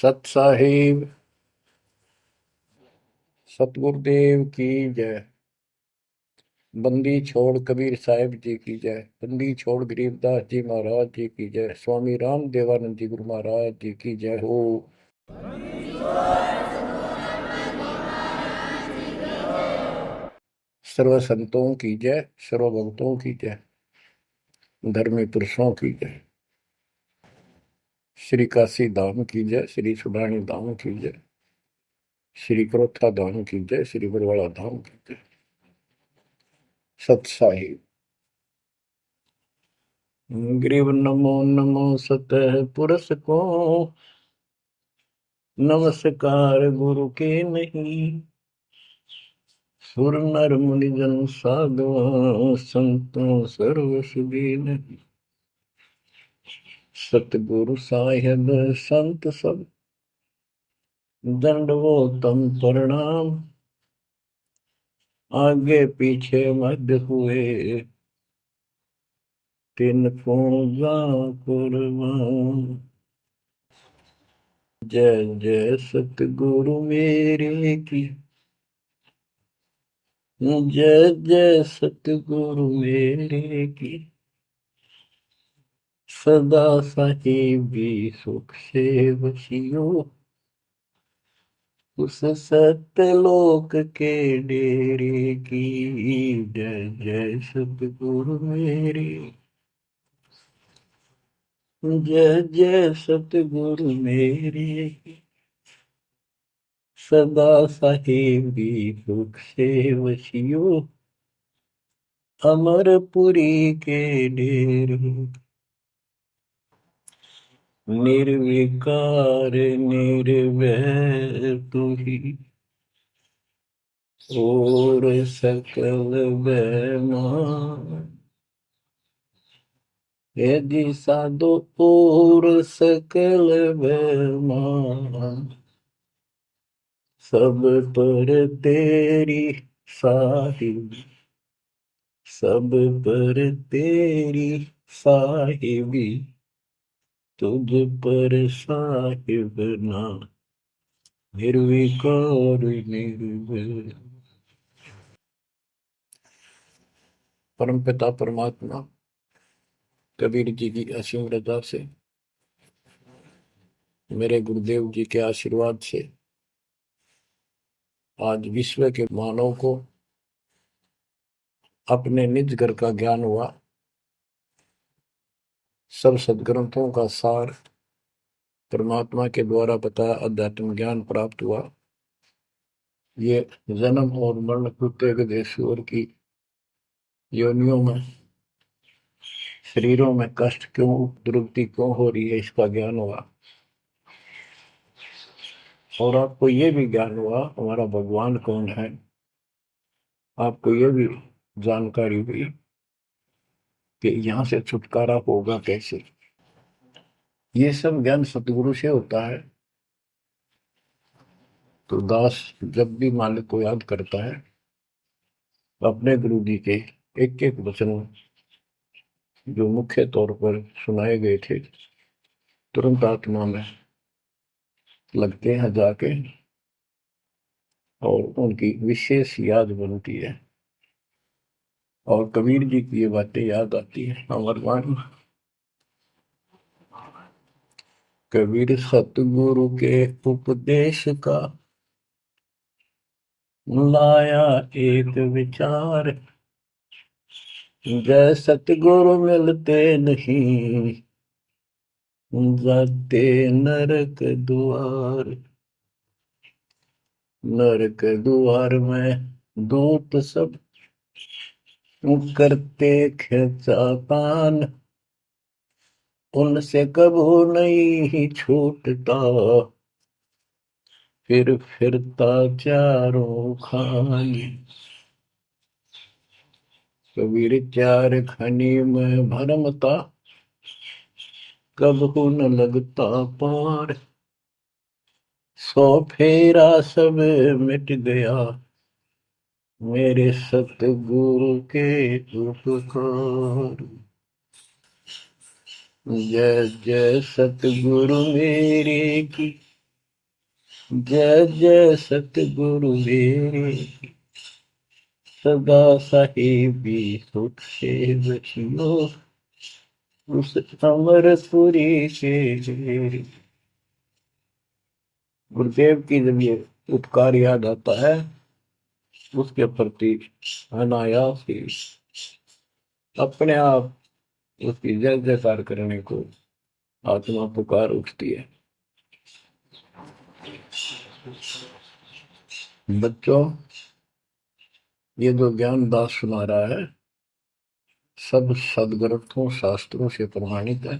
सत साहिब सतगुरुदेव की जय। बंदी छोड़ कबीर साहिब जी की जय। बंदी छोड़ गरीबदास जी महाराज जी की जय। स्वामी राम देवानंद जी गुरु महाराज जी की जय हो। सर्व संतों की जय, सर्व भक्तों की जय, धर्मी पुरुषों की जय। श्री काशी धाम की जय, श्री सुडानी धाम की जय, श्री क्रोथा धाम की जय, श्री बरवाड़ा धाम की जय। सत साहिब ग्रीव नमो नमो सतह पुरुष को, नमस्कार गुरु के नहीं। सुर नर मुनि जन साधु संतों सर्व सुधी नहीं। सतगुरु साहिब संत सब दंडवोतम प्रणाम। आगे पीछे मध्य हुए तिन को जा कुर्बान। जय जय सतगुरु मेरे की, जय जय सतगुरु मेरे की। सदा साहिबी सुख से बसियो, उस सत्यलोक के डेरे की। जय जय सतगुरु मेरे, जय जय सतगुरु मेरे। सदा साहिबी सुख से वसियो, अमरपुरी के डेरे। निर्विकार निर्भय तू ही, और सकल बेमान। यदि साधो और सकल बेमान, सब पर तेरी साहिबी, सब पर तेरी साहिबी। तुझ पर साहिब ना, निर्विकार निर्भय। परमपिता परमात्मा कबीर जी की असीम रजा से, मेरे गुरुदेव जी के आशीर्वाद से आज विश्व के मानव को अपने निज घर का ज्ञान हुआ। सब सदग्रंथों का सार परमात्मा के द्वारा बताया अध्यात्म ज्ञान प्राप्त हुआ। ये जन्म और मरण प्रत्येक देशवर की योनियों में, शरीरों में कष्ट क्यों, दुर्गति क्यों हो रही है, इसका ज्ञान हुआ। और आपको ये भी ज्ञान हुआ हमारा भगवान कौन है। आपको ये भी जानकारी हुई कि यहाँ से छुटकारा होगा कैसे। ये सब ज्ञान सतगुरु से होता है। तो दास जब भी मालिक को याद करता है, अपने गुरु जी के एक एक वचन जो मुख्य तौर पर सुनाए गए थे, तुरंत आत्मा में लगते हैं जाके, और उनकी विशेष याद बनती है। और कबीर जी की ये बातें याद आती है। अमरवाणी कबीर सतगुरु के उपदेश का लाया एक विचार। जय सतगुरु मिलते नहीं, जाते नरक द्वार। नरक द्वार में दूत सब करते खिंचातान। उनसे कबू नहीं छूटता, फिर फिरता चारों खानी। कबीर चार खनी में भरमता, कबहू न लगता पार। सौ फेरा सब मिट गया, मेरे सतगुरु के उपकार। जय जय सतगुरु मेरे की, जय जय सतगुरु मेरे, सदा साहिबी सुख से बचियो, उस अमरपुरी के। गुरुदेव की जब ये उपकार याद आता है, उसके प्रति अनायास ही अपने आप उसकी जय जयकार करने को आत्मा पुकार उठती है। बच्चों, ये जो ज्ञान दास सुना रहा है, सब सदग्रंथों शास्त्रों से प्रमाणित है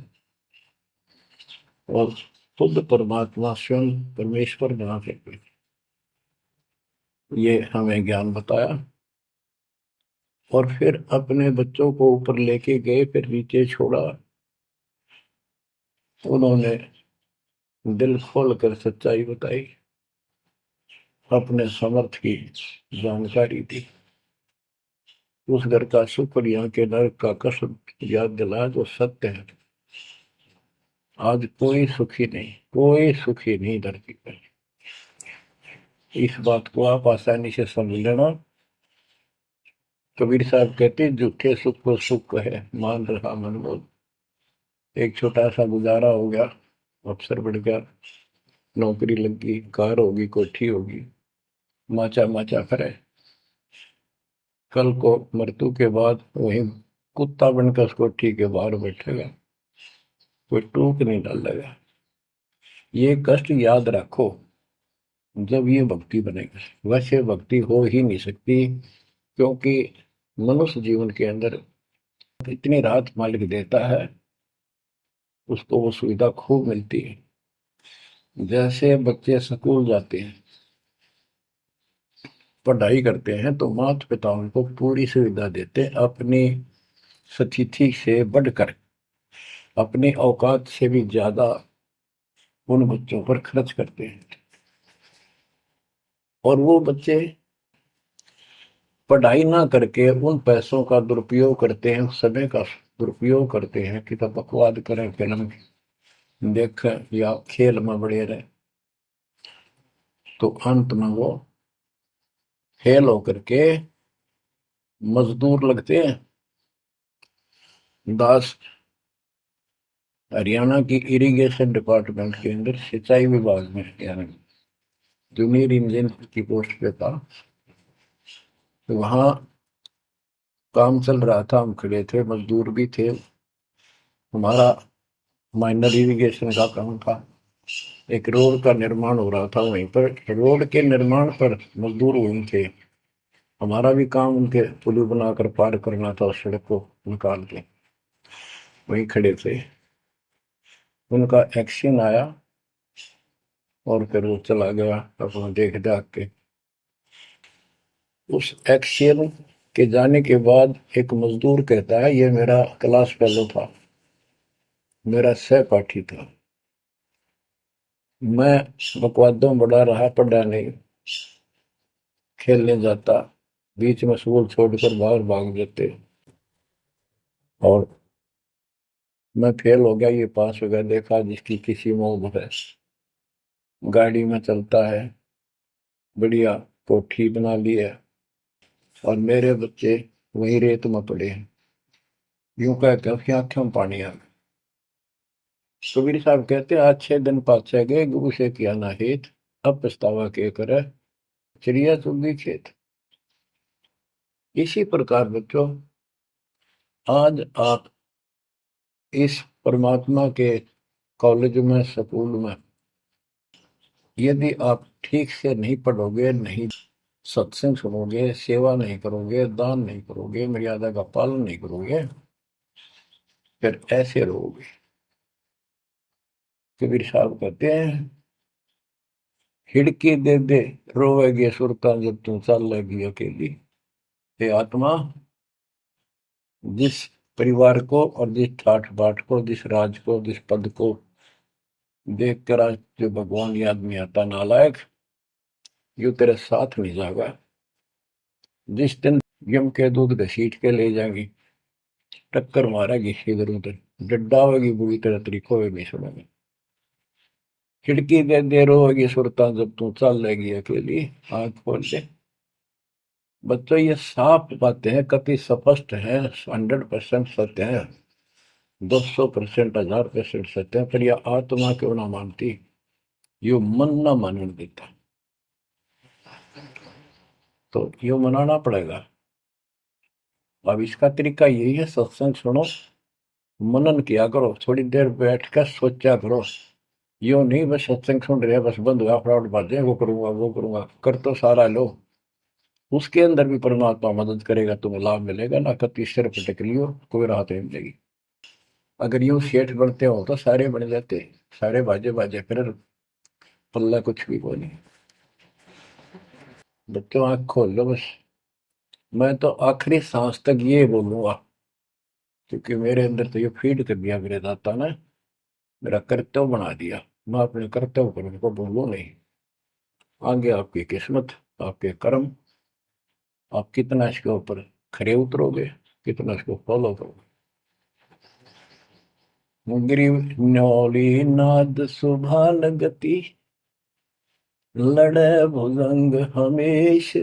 और खुद परमात्मा स्वयं परमेश्वर बना करके ये हमें ज्ञान बताया और फिर अपने बच्चों को ऊपर लेके गए, फिर नीचे छोड़ा। उन्होंने दिल खोल कर सच्चाई बताई, अपने समर्थ की जानकारी दी, उस घर का सुख और यहाँ के नरक का कष्ट याद दिलाया जो सत्य है। आज कोई सुखी नहीं, कोई सुखी नहीं धरती पर। इस बात को आप आसानी से समझ लेना। कबीर साहब कहते झूठे सुख को सुख है, मान रहा मन बोल। एक छोटा सा गुजारा हो गया, अफसर बढ़ गया, नौकरी लग गई, कार होगी, कोठी होगी, माचा माचा करे। कल को मृत्यु के बाद वही कुत्ता बनकर उस कोठी के बाहर बैठेगा, कोई टूक नहीं डालेगा। ये कष्ट याद रखो जब ये भक्ति बनेगी। वैसे भक्ति हो ही नहीं सकती, क्योंकि मनुष्य जीवन के अंदर इतनी राहत मालिक देता है, उसको वो सुविधा खूब मिलती है। जैसे बच्चे स्कूल जाते हैं, पढ़ाई करते हैं, तो माता पिता उनको पूरी सुविधा देते हैं, अपनी स्थिति से बढ़कर, अपनी औकात से भी ज्यादा उन बच्चों पर खर्च करते हैं। और वो बच्चे पढ़ाई ना करके उन पैसों का दुरुपयोग करते हैं, उस समय का दुरुपयोग करते हैं कि तब बकवाद करें, फिल्म देखें या खेल में बढ़े रहे। तो अंत में वो फेल होकर के मजदूर लगते हैं। दास हरियाणा की इरिगेशन डिपार्टमेंट के अंदर सिंचाई विभाग में, यानी जूनियर इंजीनियर की पोस्ट पे था। तो वहां काम चल रहा था, हम खड़े थे, मजदूर भी थे। हमारा माइनर इरिगेशन का काम था। एक रोड का निर्माण हो रहा था वहीं पर। रोड के निर्माण पर मजदूर वहीं थे। हमारा भी काम उनके पुल बनाकर पार करना था, उस सड़क को निकाल के। वहीं खड़े थे, उनका एक्शन आया और फिर वो चला गया अपना देख दाख के। उस एक्शन के जाने के बाद एक मजदूर कहता है, ये मेरा क्लास फेलो था, मेरा सहपाठी था, मैं बकवादों बड़ा रहा, पढ़ा नहीं, खेलने जाता, बीच में स्कूल छोड़कर बाहर भाग जाते और मैं फेल हो गया, ये पास हो गया। देखा जिसकी किसी में है, गाड़ी में चलता है, बढ़िया कोठी बना ली है, और मेरे बच्चे वही रेत में पड़े हैं। यूं कह के उसकी आंखों में पानी आ गया। कबीर साहब कहते आज 6 दिन पाछे गए, गुरु से किया ना हित, अब पछतावा के करे, चिड़िया चुगी खेत। इसी प्रकार बच्चों, आज आप इस परमात्मा के कॉलेज में, स्कूल में, यदि आप ठीक से नहीं पढ़ोगे, नहीं सत्संग सुनोगे, सेवा नहीं करोगे, दान नहीं करोगे, मर्यादा का पालन नहीं करोगे, फिर ऐसे रहोगे। कबीर साहब कहते हैं, हिड़की दे दे रोवेगी सुरता जब तू चल लगी अकेली। हे आत्मा, जिस परिवार को और जिस ठाठ बाट को, जिस राज को, जिस पद को देख कर आज जो भगवान याद नहीं आता, नालायक, यू तेरे साथ नहीं जाएगा। जिस दिन यम के दूध घसीट के ले जाएंगी, टक्कर मारेगी इधर उधर, डड्डा होगी बुरी तरह, तरीको भी नहीं सुनेंगे। खिड़की दे देर होगी सुरता जब तू चल लेगी अकेली, आंख खोल के। बच्चों ये साफ बातें हैं, कति स्पष्ट है, 100% सत्य है, 200%, 1000% सत्य है, पर यह आत्मा क्यों ना मानती, यो मन ना मानने देता, तो यो मनाना पड़ेगा। अब इसका तरीका यही है, सत्संग सुनो, मनन किया करो, थोड़ी देर बैठ कर सोचा करो। यो नहीं बस सत्संग सुन रहे बस बंद हुआ फटाफट बात है, वो करूंगा वो करूंगा, कर तो सारा लो, उसके अंदर भी परमात्मा मदद करेगा, तुम्हें लाभ मिलेगा ना, कति सिर पटक लियो कोई राहत नहीं मिलेगी। अगर यूं सेठ बनते हो तो सारे बन जाते, सारे बाजे बाजे फिर पल्ला कुछ भी को नहीं। बच्चों आंख खोल लो बस, मैं तो आखिरी सांस तक ये बोलूंगा, क्योंकि मेरे अंदर तो ये फीड कर दिया मेरे दाता ने, मेरा कर्तव्य बना दिया, मैं अपने कर्तव्य पर उनको बोलूं नहीं। आगे आपकी किस्मत, आपके कर्म, आप कितना इसके ऊपर खरे उतरोगे, कितना इसको फॉलो करोगे। ग्रीव न्योली नाद सुभान गति, लड़े भुजंग हमेश,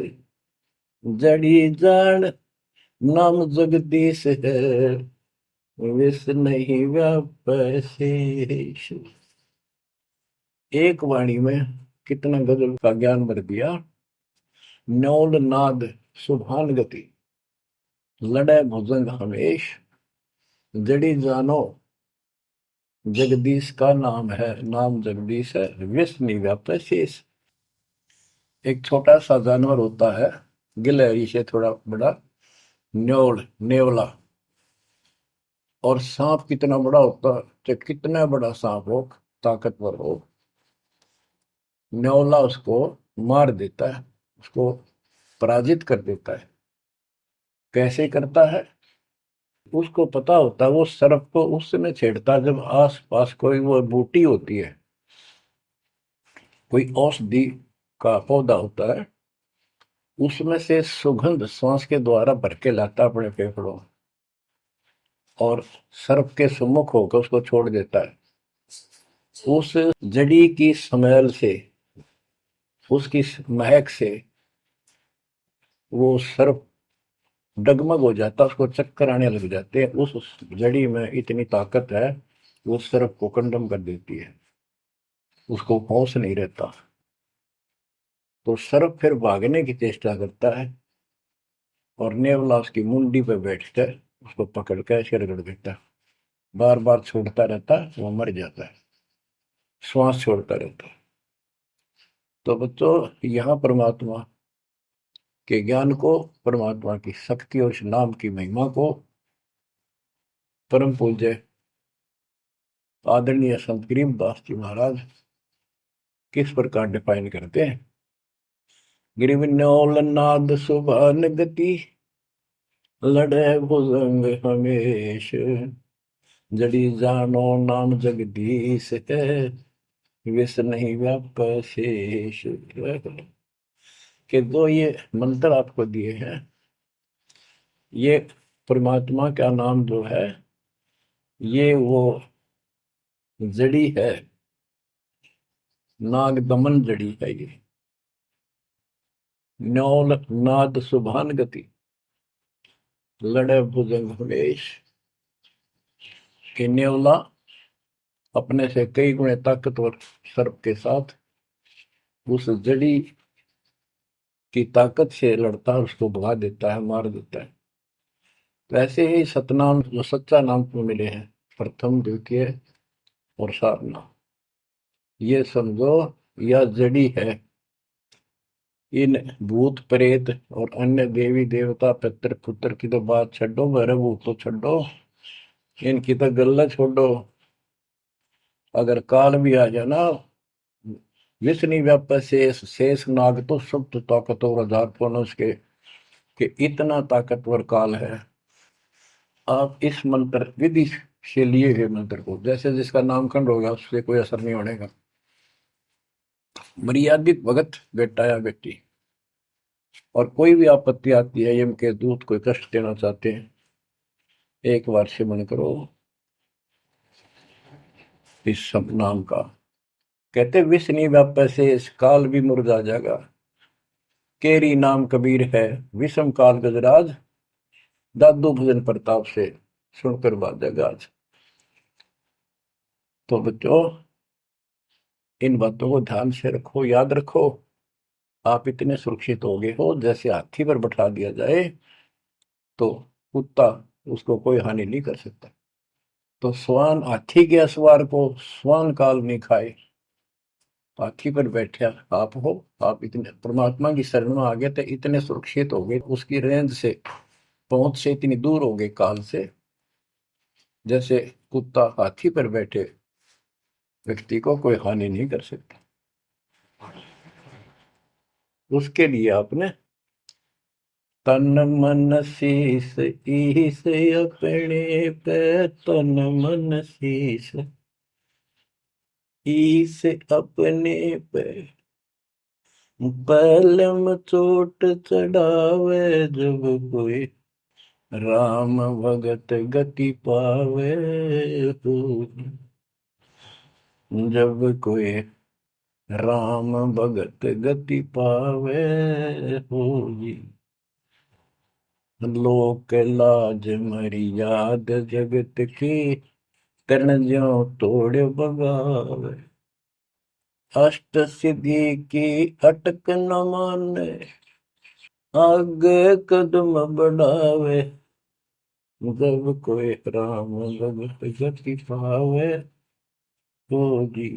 जड़ी जान नाम जगदीश है, विष नहीं व्यापै शेष। एक वाणी में कितना गजल का ज्ञान भर दिया। न्योल नाद सुभान गति, लड़े भुजंग हमेश, जड़ी जानो जगदीश का नाम है, नाम जगदीश है, विष नहीं व्यापै शेष। एक छोटा सा जानवर होता है, गिलहरी से थोड़ा बड़ा, न्योल नेवला, और सांप कितना बड़ा होता है, तो कितना बड़ा सांप हो, ताकतवर हो, न्योला उसको मार देता है, उसको पराजित कर देता है। कैसे करता है, उसको पता होता है, वो सर्प को उस समय छेड़ता है जब आस पास कोई वो बूटी होती है, कोई औषधि का पौधा होता है, उसमें से सुगंध श्वास के द्वारा भर के लाता अपने फेफड़ों में, और सर्प के सम्मुख होकर उसको छोड़ देता है। उस जड़ी की स्मेल से, उसकी महक से वो सर्प डगमग हो जाता, उसको चक्कर आने लग जाते हैं। उस जड़ी में इतनी ताकत है, वो सर्प को कंडम कर देती है, उसको होश नहीं रहता, तो सर्प फिर भागने की चेष्टा करता है, और नेवला उसकी मुंडी पे बैठकर उसको पकड़ कर ऐसे रगड़ देता है, बार बार छोड़ता रहता है, वो मर जाता है, श्वास छोड़ता रहता है। तो बच्चों यहाँ परमात्मा के ज्ञान को, परमात्मा की शक्ति और उस नाम की महिमा को परम पूज्य आदरणीय संत गरीबदास जी महाराज किस प्रकार डिफाइन करते हैं। गिरिवन्योल नाद सुभान गति, लड़े भुजंग हमेश, जड़ी जानो नाम जगदीश है, विष नहीं व्याप शेष। के दो ये मंत्र आपको दिए हैं, ये परमात्मा का नाम जो है, ये वो जड़ी है, नाग दमन जड़ी है ये। न्योल नाद सुभान गति, लड़े भुजंग हमेश, कि न्योला अपने से कई गुणे ताकतवर सर्प के साथ उस जड़ी की ताकत से लड़ता है, उसको भगा देता है, मार देता है। तो ऐसे ही सतनाम जो सच्चा नाम को मिले हैं, प्रथम द्वितीय और सारनाम, ये समझो यह जड़ी है। इन भूत प्रेत और अन्य देवी देवता पितर पुत्र की तो बात छोड़ो, मेरे भूत तो छोड़ो, इनकी तो गल्ला छोड़ो। अगर काल भी आ जाए ना, विष्णु व्याप शेष, शेष नाग तो सब तो ताकतवर हजार पुन उसके, कि इतना ताकतवर काल है। आप इस मंत्र विधि से लिए हुए मंत्र को, जैसे जिसका नामकरण होगा उससे कोई असर नहीं होने का, मर्यादित भगत बेटा या बेटी, और कोई भी आपत्ति आती है, यम के दूत कोई कष्ट देना चाहते हैं, एक बार सिमरन करो इस सब नाम का, कहते विष नहीं व्यापै से काल भी मुरझा जाएगा, केरी नाम कबीर है, विषम काल गजराज, दादू भजन प्रताप से सुनकर बाजा गाज। तो बच्चों, इन बातों को ध्यान से रखो, याद रखो। आप इतने सुरक्षित हो गए हो, जैसे हाथी पर बैठा दिया जाए तो कुत्ता उसको कोई हानि नहीं कर सकता। तो स्वान हाथी के असवार को स्वान काल नहीं खाए। हाथी पर बैठे आप हो, आप इतने परमात्मा की शरण में आ गए थे, इतने सुरक्षित हो गए, उसकी रेंज से, पहुंच से इतनी दूर हो गए काल से, जैसे कुत्ता हाथी पर बैठे व्यक्ति को कोई हानि नहीं कर सकता। उसके लिए आपने तन मन शीस ईस अपने पे, तन मन शीस ईस अपने पे, पलम चोट चढ़ावे जब कोई, राम भगत गति पावे हो, जब कोई राम भगत गति पावे हो जी। लोक लाज मर्याद जगत की, तन ज्यों तोड़ बगावे, अष्ट सिद्धि की अटक न माने, आगे कदम बढ़ावे, जब कोई राम भगत गति पावे तो जी,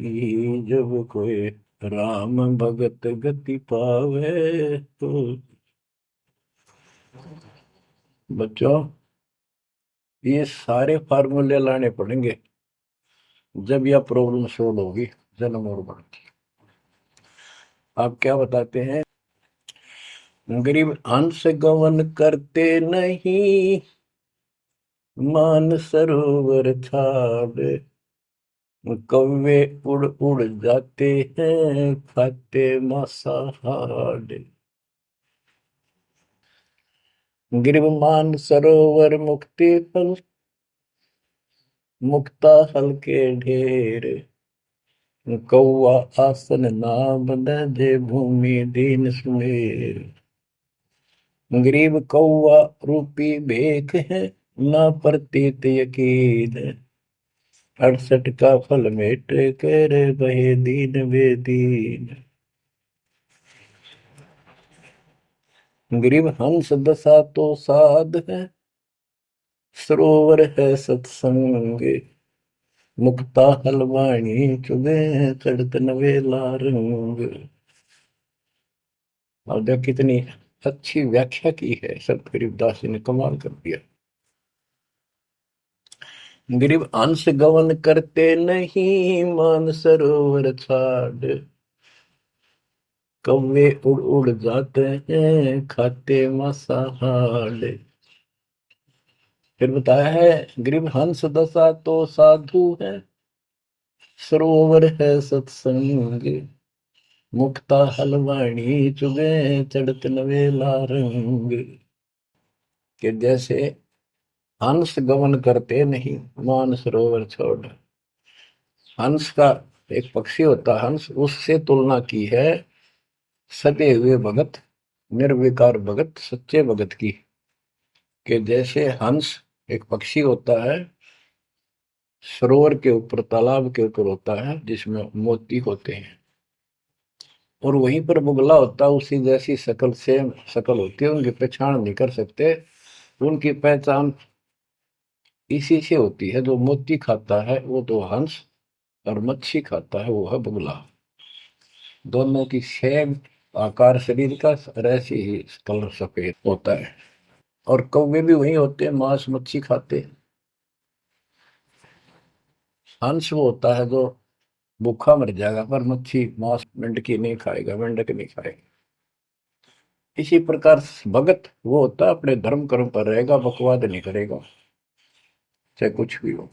जब कोई राम भगत गति पावे तो। बच्चों, ये सारे फार्मूले लाने पड़ेंगे जब यह प्रॉब्लम सोल्व होगी, जन्म और मरण की। आप क्या बताते हैं? गरीब हंस गवन करते नहीं, मान सरोवर छाड़, कौवे उड़ उड़ जाते हैं, खाते मांसाहार। गिरव मान सरोवर मुक्ति फल, मुक्ता हल के ढेर, कौआ आसन नाम जे भूमि दीन सुमेर। गरीब कौआ रूपी भेख है, ना प्रतीत यकीन, 68 का फल मेट कर बहे दीन बेदीन। गरीब हंस दशा तो साध है, सरोवर है सत्संग, मुक्ता हलवाणी चुगे, चढ़त नवेला रंग। और देख कितनी अच्छी व्याख्या की है संत गरीबदास जी ने, कमाल कर दिया। गरीब अंश गवन करते नहीं, मान सरोवर छाड़, कौवे उड़ उड़ जाते हैं, खाते मांसाहार। फिर बताया है, गरीब हंस दशा तो साधु है, सरोवर है सत्संग, मुक्ता हलवाणी चुगे, चढ़त नवेला रंग। कि जैसे हंस गमन करते नहीं, मान सरोवर छोड़। हंस का एक पक्षी होता है हंस, उससे तुलना की है सते हुए भगत, निर्विकार भगत, सच्चे भगत की। कि जैसे हंस एक पक्षी होता है, सरोवर के ऊपर, तालाब के ऊपर होता है, जिसमें मोती होते हैं, और वहीं पर बुगला होता है, उसी जैसी शकल से शकल होती है, उनकी पहचान नहीं कर सकते। उनकी पहचान इसी से होती है, जो मोती खाता है वो तो हंस, और मच्छी खाता है वो है बुगला। दोनों की सेम आकार शरीर का, और ऐसे ही कलर सफेद होता है। और कौवे भी वही होते हैं, मांस मच्छी खाते हैं। हंस वो होता है जो भूखा मर जाएगा, पर मच्छी मांस मेंढकी नहीं खाएगा, मेंढक नहीं खाएगा। इसी प्रकार भगत वो होता है अपने धर्म कर्म पर रहेगा, बकवाद नहीं करेगा, चाहे कुछ भी हो।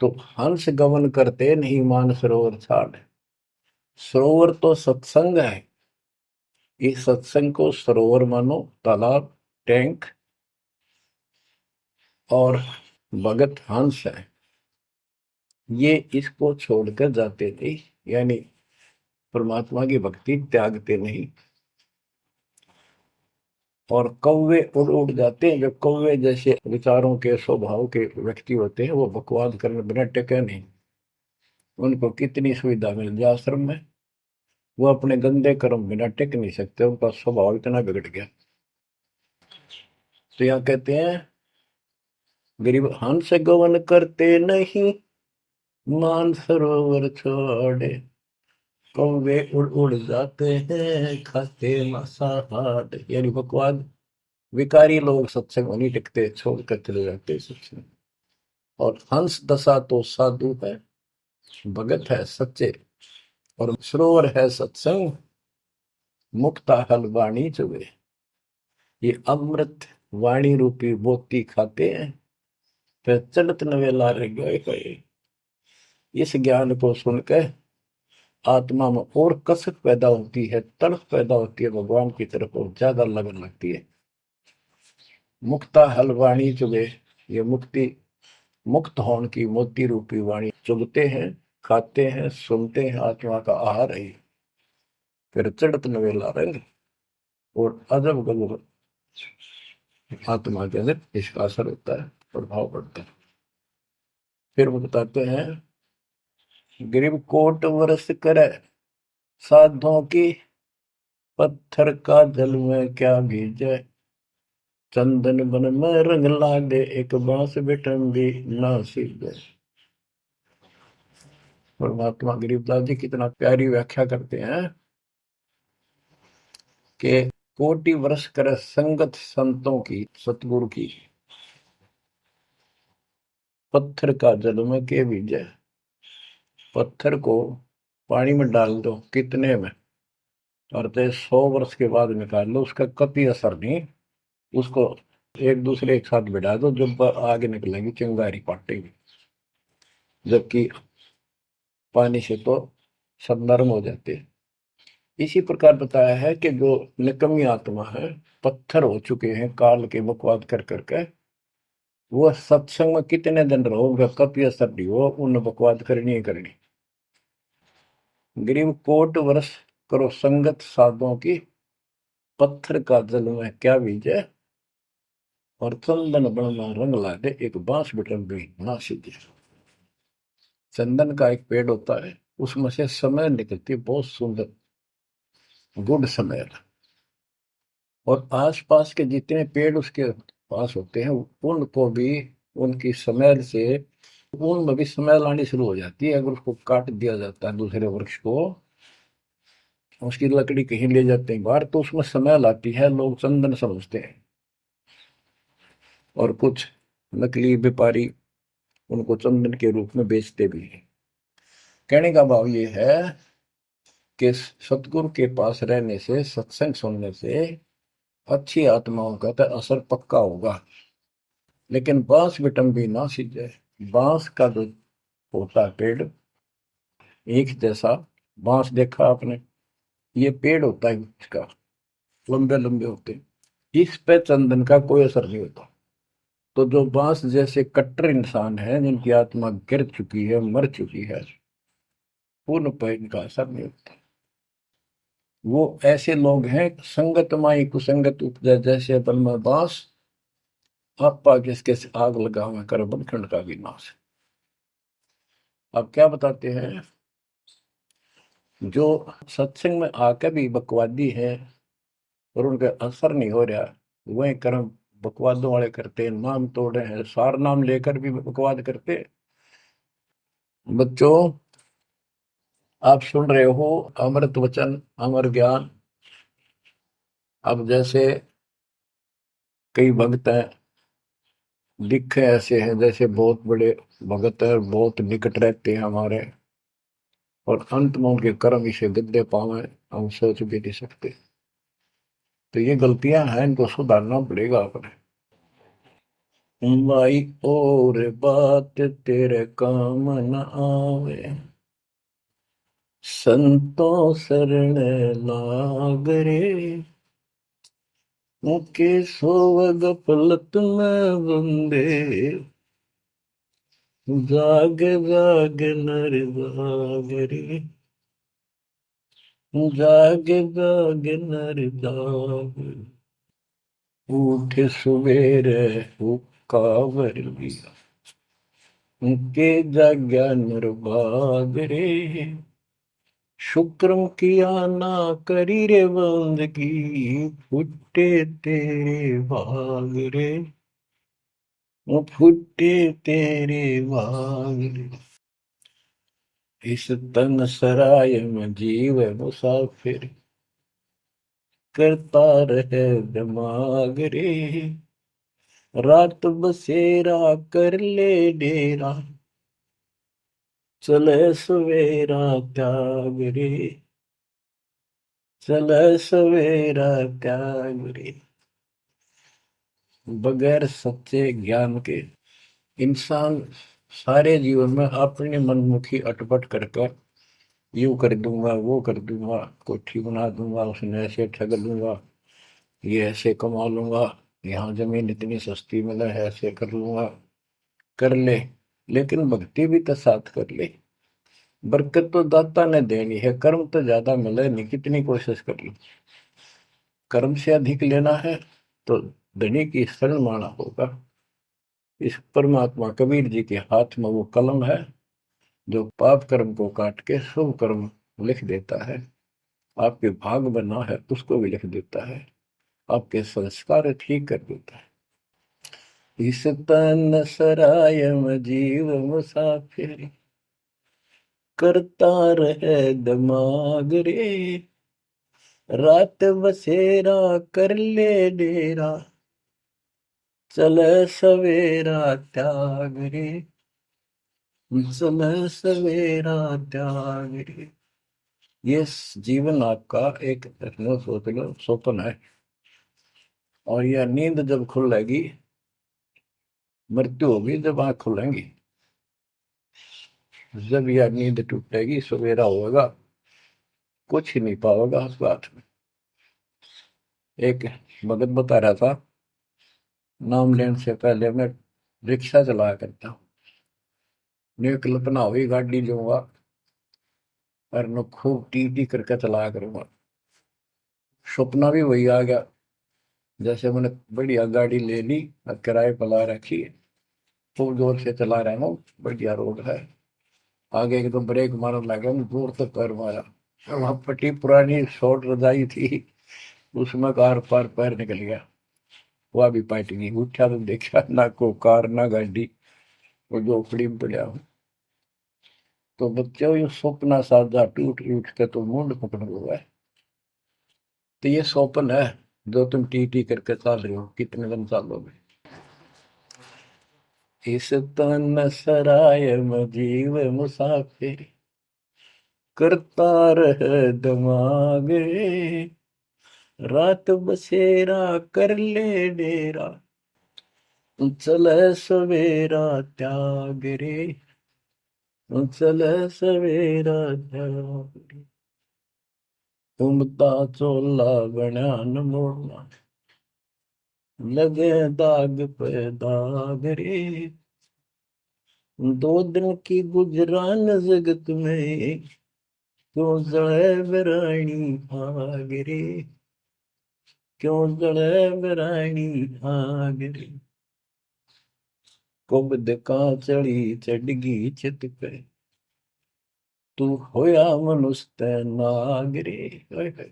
तो हंस गमन करते नहीं, मान सरोवर छाड़। सरोवर तो सत्संग है, इस सत्संग को सरोवर मानो, तालाब, टैंक, और भगत हंस है। ये इसको छोड़कर जाते थे, यानी परमात्मा की भक्ति त्यागते नहीं। और कौवे उड़ उड़ जाते हैं। जो कौवे जैसे विचारों के स्वभाव के व्यक्ति होते हैं, वो बकवाद करने बिना टेके नहीं। उनको कितनी सुविधा मिल जाए आश्रम में, वो अपने गंदे कर्म बिना टिक नहीं सकते। उनका स्वभाव इतना बिगड़ गया। तो यहाँ कहते हैं, गरीब हंस गवन करते नहीं, मान सरोवर छोड़े, कौवे उड़ उड़ जाते हैं, खाते मांसाहार। यानी बकवाद, विकारी लोग सत्संग में नहीं टिकते, छोड़कर चले जाते सत्संग। और हंस दशा तो साधु है, भगत है सच्चे, और सरोवर है सत्संग, मुक्ता हल वाणी चुबे। ये अमृत वाणी रूपी मोती खाते हैं, फिर चलत नवेला रह गए। इस ज्ञान को सुनकर आत्मा में और कसक पैदा होती है, तड़प पैदा होती है भगवान की तरफ, और ज्यादा लगन लगती है। मुक्ता हल वाणी चुगे, ये मुक्ति, मुक्त होने की मोती रूपी वाणी चुगते हैं, खाते हैं, सुनते हैं, आत्मा का आहार है। फिर चढ़त नवेला रंग, और अजब गजब आत्मा के अंदर इसका असर होता है, प्रभाव पड़ता है। फिर वो बताते हैं, गरीब कोट वर्ष करे साधों की, पत्थर का जल में क्या भीजे, चंदन बन में रंग लागे, एक बांस बिठम भी ना सीधे। परमात्मा गरीबदास जी कितना प्यारी व्याख्या करते हैं कि कोटि वर्ष करे संगत संतों की, सतगुरु की, पत्थर का जल में के भीजे। पत्थर को पानी में डाल दो कितने में, और 100 वर्ष के बाद निकाल लो, उसका कभी असर नहीं। उसको एक दूसरे एक साथ बिठा दो, जब आगे निकलेंगी चिंगारी पाटेगी। जबकि पानी से तो सब नरम हो जाते हैं। इसी प्रकार बताया है कि जो निकम्मी आत्मा है, पत्थर हो चुके हैं काल के बकवाद कर करके, वो सत्संग में कितने दिन रहो, उनका कभी असर नहीं हो, उन बकवाद करनी ही करनी। गरीब कोट वर्ष करो संगत साधुओं की, पत्थर का जल में क्या बीजे, और चंदन बनना रंग ला दे, एक बांस बिटन भी ना सीधे। चंदन का एक पेड़ होता है, उसमें से समय निकलती है, बहुत सुंदर गुड समय। और आसपास के जितने पेड़ उसके पास होते हैं, उनको भी उनकी स्मेल से, उनमें भी स्मेल आनी शुरू हो जाती है। अगर उसको काट दिया जाता है दूसरे वृक्ष को, उसकी लकड़ी कहीं ले जाते हैं बाहर, तो उसमें स्मेल आती है, लोग चंदन समझते हैं। और कुछ नकली व्यापारी उनको चंदन के रूप में बेचते भी हैं। कहने का भाव ये है कि सतगुरु के पास रहने से, सत्संग सुनने से अच्छी आत्माओं का तो असर पक्का होगा। लेकिन बांस बिटम भी ना सीधे। बांस का जो होता है पेड़, एक जैसा बांस देखा आपने, ये पेड़ होता है इसका, लंबे लंबे होते हैं, इस पे चंदन का कोई असर नहीं होता। तो जो बांस जैसे कट्टर इंसान है, जिनकी आत्मा गिर चुकी है, मर चुकी है, उन पर इनका असर नहीं होता। वो ऐसे लोग हैं, संगत माई कुसंगत उपजा, जैसे अपन में बांस, आपा किसके से आग लगा हुआ कर बनखंड का विनाश। अब क्या बताते हैं, जो सत्संग में आकर भी बकवादी है और उनका असर नहीं हो रहा, वही कर्म बकवादों वाले करते हैं। नाम तोड़े हैं, सार नाम लेकर भी बकवाद करते। बच्चों, आप सुन रहे हो अमृत वचन, अमर ज्ञान। अब जैसे कई भक्त हैं, दिखे ऐसे हैं जैसे बहुत बड़े भगत है, बहुत निकट रहते हैं हमारे, और अंत में उनके कर्म इसे गद्दे पावे, हम सोच भी नहीं सकते। तो ये गलतियां हैं, इनको सुधारना पड़ेगा अपने। भाई और बात तेरे काम न आवे, संतों शरण लाग रे, मुके सोवग पलत में बंदे, जाग जाग नर जाग रे, जाग जाग नर जाग, उठ सुबेरे हुक्कावर लिया, के जाग्या नर भाग रे, शुक्रम किया ना करी रे बंदगी, फुटे तेरे भाग रे, वो फुटे तेरे भाग रे। इस तन सराय में जीव मुसाफिर, करता रहे दिमाग रे, रात बसेरा कर ले डेरा, चले सवेरा त्याग रे, चले सवेरा त्याग रे। बगैर सच्चे ज्ञान के इंसान सारे जीवन में अपनी मनमुखी अटपट करके यूं कर दूंगा, वो कर दूंगा, कोठी बना दूंगा, उसने ऐसे ठग लूंगा, ये ऐसे कमा लूंगा, यहाँ जमीन इतनी सस्ती मिले है, ऐसे कर लूंगा, कर ले। लेकिन भक्ति भी तो साथ कर ले। बरकत तो दाता ने देनी है, कर्म तो ज्यादा मिले नहीं, कितनी कोशिश कर लो। कर्म से अधिक लेना है तो धनी की शरण माना होगा। इस परमात्मा कबीर जी के हाथ में वो कलम है जो पाप कर्म को काट के शुभ कर्म लिख देता है। आपके भाग बना है उसको भी लिख देता है, आपके संस्कार ठीक कर देता है। इस तन सराय में जीव मुसाफिर, करता रहे दिमाग रे, रात बसेरा कर ले डेरा, चले सवेरा त्याग रे, चले सवेरा त्याग रे। ये जीवन आपका एक सोच लो स्वप्न है, और यह नींद जब खुलेगी, मृत्यु होगी जब आंख खुलेंगी, जब यह नींद टूटेगी सवेरा होगा, कुछ ही नहीं पाओगा उस बात में। एक भगत बता रहा था, नाम लेने से पहले मैं रिक्शा चलाया करता हूँ, ने कल्पना हुई गाड़ी लूंगा और न खूब टी टी करके चलाया करूंगा। सपना भी वही आ गया, जैसे मैंने बढ़िया गाड़ी ले ली और किराए पर ला रखी है, खूब जोर से चला रहा हूँ, बढ़िया रोड है, आगे एकदम ब्रेक मारने लगा, जोर से पैर मारा, वहां पट्टी पुरानी शॉर्ट रजाई थी, उसमें कार पार पैर निकल गया, वह भी पाट गई। उठा तो देखा ना को कार ना गाड़ी, वो झोपड़ी में पड़ा हूँ। तो बच्चों ये स्वप्न साधा टूट उठ के तो मुंड पकड़ हुआ है। तो ये स्वप्न है जो तुम टी टी करके चल रहे हो, कितने दिन चलोगे। इस तन सराय में जीव मुसाफिर, करता रहे दिमाग रे, रात बसेरा कर ले डेरा, चले सवेरा त्याग रे, चले सवेरा त्याग रे। घूमता चोला बना न मोड़ना, लगे दाग पे दाग रे, दो दिन की गुजरान जगत में, क्यों जड़े बरानी आग रे, क्यों जड़े बरानी आग रे। कुबद का चढ़ी चढ़गी चित पे, तू होया मनुष्य नाग रे। ओए होए।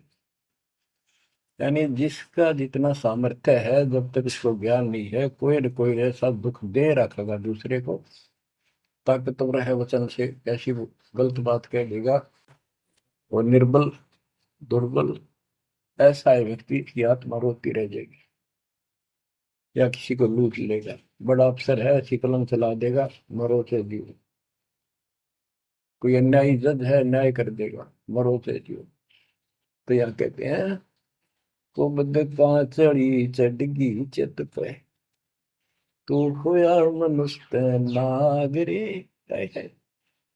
यानी जिसका जितना सामर्थ्य है, जब तक इसको ज्ञान नहीं है, कोई न कोई ऐसा दुख दे रखेगा दूसरे को, ताकतवर है वचन से ऐसी वो गलत बात कह देगा, और निर्बल दुर्बल ऐसा है व्यक्ति की आत्मा रोती रह जाएगी, या किसी को लूट लेगा। बड़ा अफसर है, ऐसी कलम चला देगा, मरो से जीव। कोई अन्यायी जज है, न्याय कर देगा, मरो से जीव। तो यह कहते हैं, कुबद का चढ़ी चढ़गी चित पे, तू खोया मनुष्य नाग रे। हाय हाय।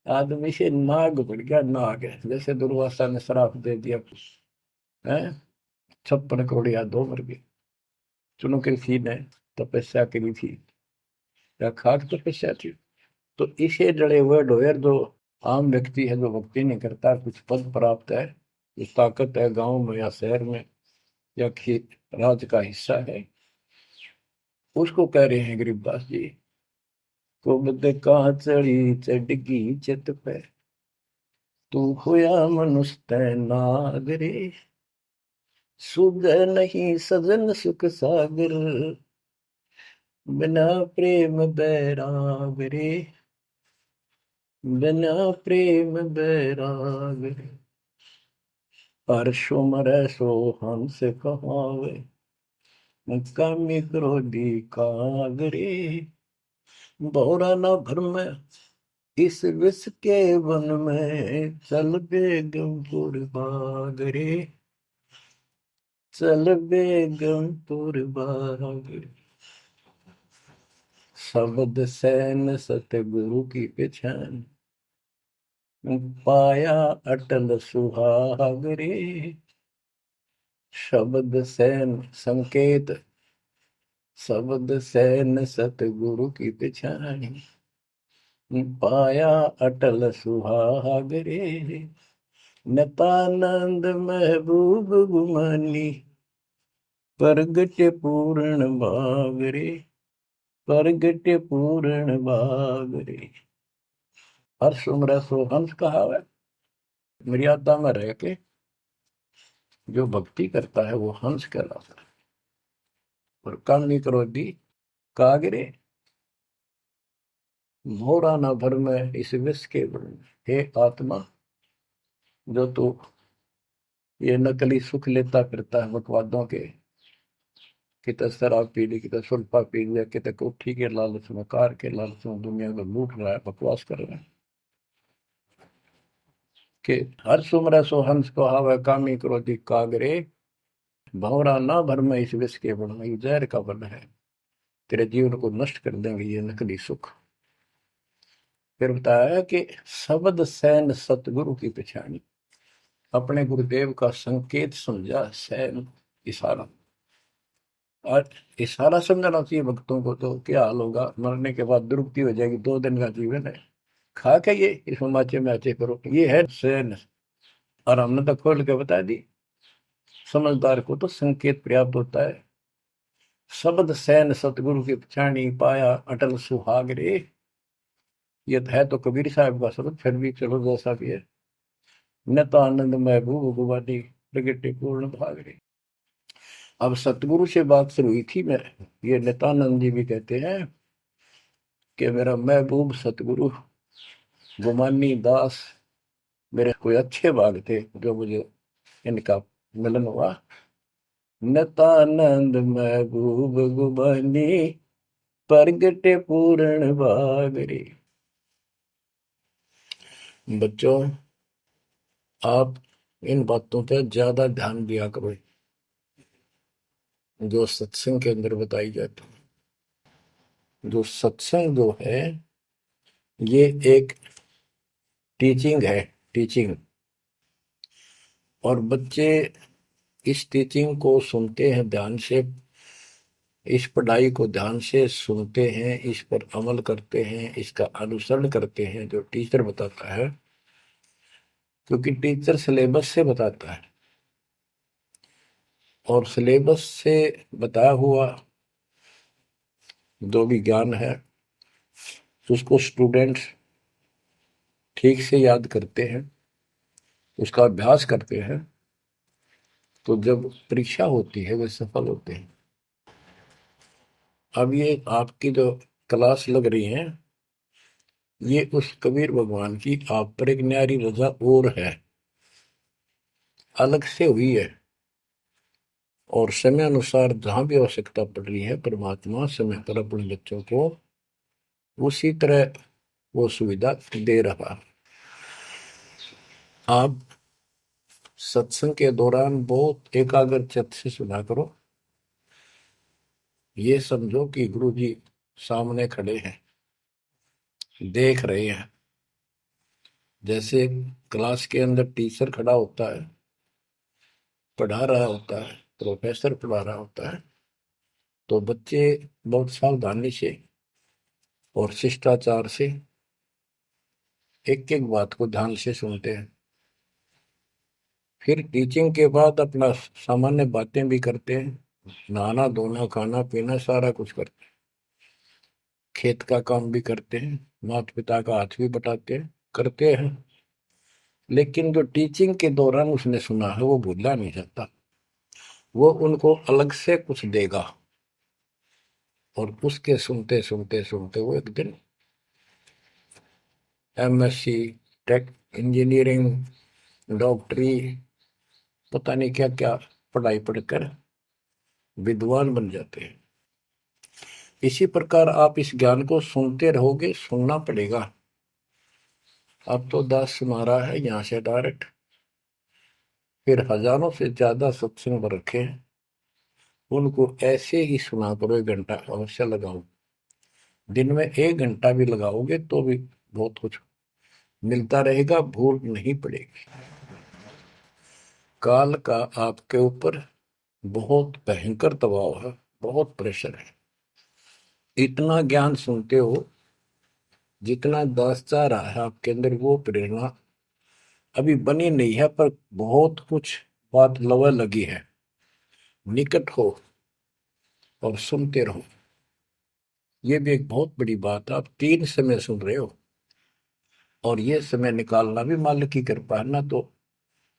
आदमी से नाग बढ़ गया, नाग है, जैसे दुर्वासा ने श्राप दे दिया है, 56 करोड़ यादव मर गए। चुनो कृषि ने तपस्या करी थी, या खाक तपस्या थी, तो इसे जड़े हुए ढोयर जो आम व्यक्ति है, जो भक्ति नहीं करता, कुछ पद प्राप्त है, कुछ ताकत है गांव में या शहर में या राज का हिस्सा है, उसको कह रहे हैं गरीबदास जी। कुबद का चढ़ी चढ़गी चित पे, तू होया मनुष्य नागरे, सुध नहीं सजन सुख सागर, बिना प्रेम बैराग रे, बिना प्रेम बैराग रे। हर्षो मरै सो हंस कहावे, कामी क्रोधी कागरे, बहुरा न भरम इस विष के वन में, चल बेगमपुर बागरे, चल बेगमपुर बागरे। शब्द सैन सतगुरु की पहचान, पाया अटल सुहागरे। शब्द सैन संकेत, शब्द सैन सतगुरु की पहचान, पाया अटल सुहागरे। नतानंद महबूब गुमानी, प्रगट पूर्ण भागरे, प्रगट पूर्ण भागरे। हर्ष उम्र सो हंस कहा है। मर्यादा में रह के जो भक्ति करता है वो हंस कहलाता है। और कामी क्रोधी कागरे, मोरा न भर में इस विष के वर्ण। हे आत्मा, जो तू ये नकली सुख लेता फिरता है बकवादों के, कितने शराब पी ली, कितने सुल्फा पी लिया, कितने कोठी के लालच में, कार के लालच में दुनिया को लूट रहा है, बकवास कर रहा है कि हर सुमर सो हंस को हावे, कामी क्रोधी कागरे, भंवरा ना भर में इस विष के वर्ण। ये जहर का वर्ण है, तेरे जीवन को नष्ट कर देंगे ये नकली सुख। फिर बताया कि शब्द सैन सतगुरु की पहचानी, अपने गुरुदेव का संकेत समझा, सैन इशारा। और इशारा समझना चाहिए भक्तों को, तो क्या हाल होगा, मरने के बाद दुर्गति हो जाएगी। 2 दिन का जीवन है, खा के ये इस माचे में आचे करो, ये है सैन। और हमने तो खोल के बता दी, समझदार को तो संकेत पर्याप्त होता है। शब्द सैन सतगुरु की पहचानी, पाया अटल सुहाग रे। ये है तो कबीर साहब का शब्द, फिर भी चलो जैसा भी है। न तो आनंद महबूब गुवानी, प्रगटे पूर्ण भाग रे। अब सतगुरु से बात शुरू हुई थी, मैं ये नित्यानंद जी भी कहते हैं कि मेरा महबूब सतगुरु गुमानी दास, मेरे कोई अच्छे भाग थे जो मुझे इनका मिलन हुआ। नित्यानंद महबूब गुमानी, प्रगटे पूर्ण भाग रे। बच्चों, आप इन बातों पे ज्यादा ध्यान दिया करो जो सत्संग के अंदर बताई जाती है। जो सत्संग जो है ये एक टीचिंग है, टीचिंग। और बच्चे इस टीचिंग को सुनते हैं ध्यान से, इस पढ़ाई को ध्यान से सुनते हैं, इस पर अमल करते हैं, इसका अनुसरण करते हैं जो टीचर बताता है, क्योंकि टीचर सिलेबस से बताता है। और सिलेबस से बताया हुआ जो भी ज्ञान है उसको स्टूडेंट्स ठीक से याद करते हैं, उसका अभ्यास करते हैं, तो जब परीक्षा होती है वे सफल होते हैं। अब ये आपकी जो क्लास लग रही है, ये उस कबीर भगवान की आप पर एक न्यारी रजा और है, अलग से हुई है। और समय अनुसार जहां भी आवश्यकता पड़ रही है, परमात्मा समय पर अपने बच्चों को उसी तरह वो सुविधा दे रहा। आप सत्संग के दौरान बहुत एकाग्र चित्त से सुना करो। ये समझो कि गुरु जी सामने खड़े हैं, देख रहे हैं। जैसे क्लास के अंदर टीचर खड़ा होता है, पढ़ा रहा होता है, प्रोफेसर पढ़ा रहा होता है, तो बच्चे बहुत सावधानी से और शिष्टाचार से एक एक बात को ध्यान से सुनते हैं। फिर टीचिंग के बाद अपना सामान्य बातें भी करते हैं, नहाना धोना खाना पीना सारा कुछ करते हैं, खेत का काम भी करते हैं, माता पिता का हाथ भी बटाते हैं, करते हैं। लेकिन जो टीचिंग के दौरान उसने सुना है वो भूलना नहीं चाहता। वो उनको अलग से कुछ देगा, और उसके सुनते सुनते सुनते वो एक दिन एमएससी, टेक, इंजीनियरिंग, डॉक्टरी, पता नहीं क्या क्या पढ़ाई पढ़कर विद्वान बन जाते हैं। इसी प्रकार आप इस ज्ञान को सुनते रहोगे, सुनना पड़ेगा। अब तो दास सुना रहा है यहाँ से डायरेक्ट, फिर हजारों से ज्यादा सत्संग रखे हैं, उनको ऐसे ही सुना करो। 1 घंटा अवश्य लगाओ, दिन में 1 घंटा भी लगाओगे तो भी बहुत कुछ मिलता रहेगा, भूल नहीं पड़ेगी। काल का आपके ऊपर बहुत भयंकर दबाव है, बहुत प्रेशर है। इतना ज्ञान सुनते हो, जितना दास चाह रहा है आपके अंदर वो प्रेरणा अभी बनी नहीं है, पर बहुत कुछ बात लवा लगी है। निकट हो और सुनते रहो। ये भी एक बहुत बड़ी बात है। आप 3 समय सुन रहे हो, और ये समय निकालना भी मालिक की कृपा है ना। तो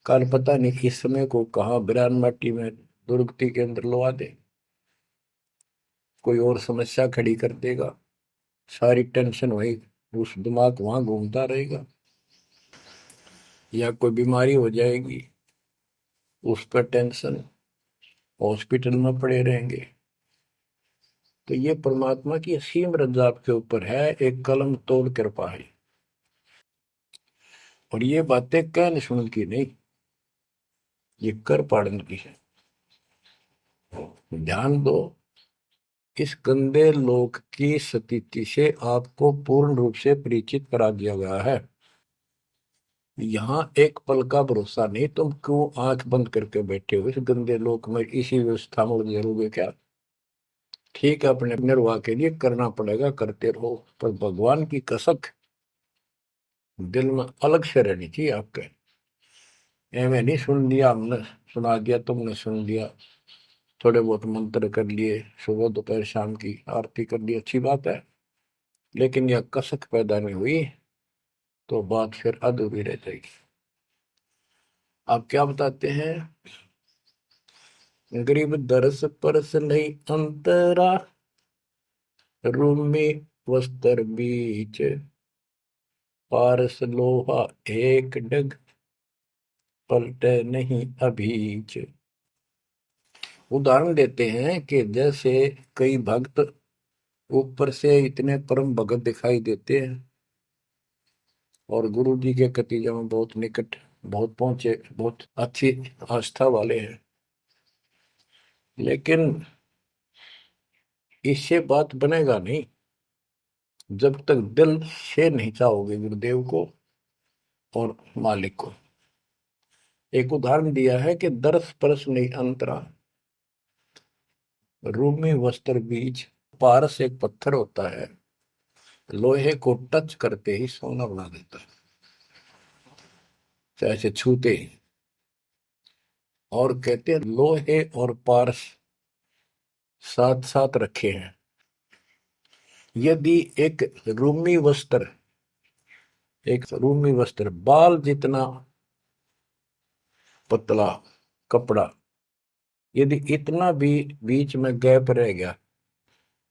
कल पता नहीं इस समय को कहाँ बिरान माटी में दुर्गति के अंदर लवा दे, कोई और समस्या खड़ी कर देगा, सारी टेंशन वही, उस दिमाग वहां घूमता रहेगा, या कोई बीमारी हो जाएगी उस पर टेंशन, हॉस्पिटल में पड़े रहेंगे। तो ये परमात्मा की असीम रजा आपके ऊपर है, एक कलम तोड़ कृपा है। और ये बातें कहने सुन की नहीं, ये कर पाड़न की है। ध्यान दो, इस गंदे लोक की स्थिति से आपको पूर्ण रूप से परिचित करा दिया गया है। यहाँ एक पल का भरोसा नहीं, तुम क्यों आंख बंद करके बैठे हो इस गंदे लोक में, इसी व्यवस्था में उलझे रहोगे क्या? ठीक है, अपने निर्वाह के लिए करना पड़ेगा, करते रहो, पर भगवान की कसक दिल में अलग से रहनी चाहिए आपके। एवं नहीं सुन लिया हमने, सुना दिया तुमने, सुन लिया, थोड़े बहुत मंत्र कर लिए, सुबह दोपहर शाम की आरती कर ली, अच्छी बात है, लेकिन यह कसक पैदा नहीं हुई तो बात फिर अधूरी रह जाएगी। आप क्या बताते हैं? गरीब दरस परस नहीं अंतरा, रूमी वस्त्र बीच, पारस लोहा एक डग, पलटे नहीं अभीच। उदाहरण देते हैं कि जैसे कई भक्त ऊपर से इतने परम भगत दिखाई देते हैं और गुरु जी के कतीजा में बहुत निकट, बहुत पहुंचे, बहुत अच्छी आस्था वाले हैं, लेकिन इससे बात बनेगा नहीं जब तक दिल से नहीं चाहोगे गुरुदेव को और मालिक को। एक उदाहरण दिया है कि दरस परस नहीं अंतरा, रूमी वस्त्र बीज। पारस एक पत्थर होता है, लोहे को टच करते ही सोना बना देता है, चाहे छूते ही। और कहते हैं लोहे और पारस साथ साथ रखे हैं। यदि एक रूमी वस्त्र बाल जितना पतला कपड़ा, यदि इतना भी बीच में गैप रह गया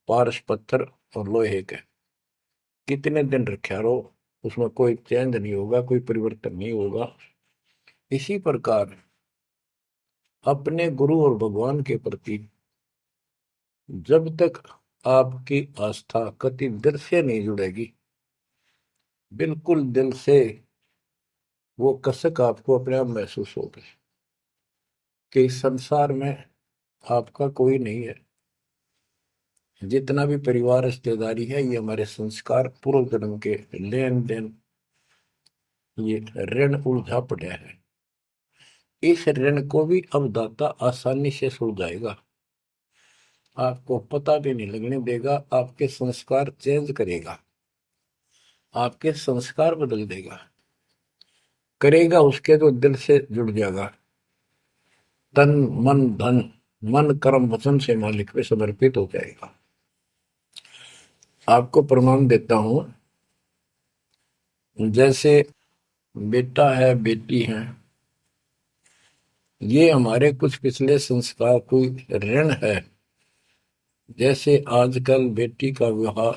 पारस पत्थर और लोहे के, कितने दिन रखा रहो, उसमें कोई चेंज नहीं होगा, कोई परिवर्तन नहीं होगा। इसी प्रकार अपने गुरु और भगवान के प्रति जब तक आपकी आस्था कति दिल से नहीं जुड़ेगी, बिल्कुल दिल से, वो कसक आपको अपने आप महसूस होगी कि इस संसार में आपका कोई नहीं है। जितना भी परिवार रिश्तेदारी है, ये हमारे संस्कार पूर्व जन्म के लेन देन, ये ऋण उलझा पड़ा है। इस ऋण को भी अब दाता आसानी से सुलझाएगा, आपको पता भी नहीं लगने देगा, आपके संस्कार चेंज करेगा। आपके संस्कार बदल देगा। करेगा उसके तो दिल से जुड़ जाएगा। तन मन धन, मन कर्म वचन से मालिक पे समर्पित हो जाएगा। आपको प्रमाण देता हूं, जैसे बेटा है बेटी है, ये हमारे कुछ पिछले संस्कार कोई ऋण है। जैसे आजकल बेटी का विवाह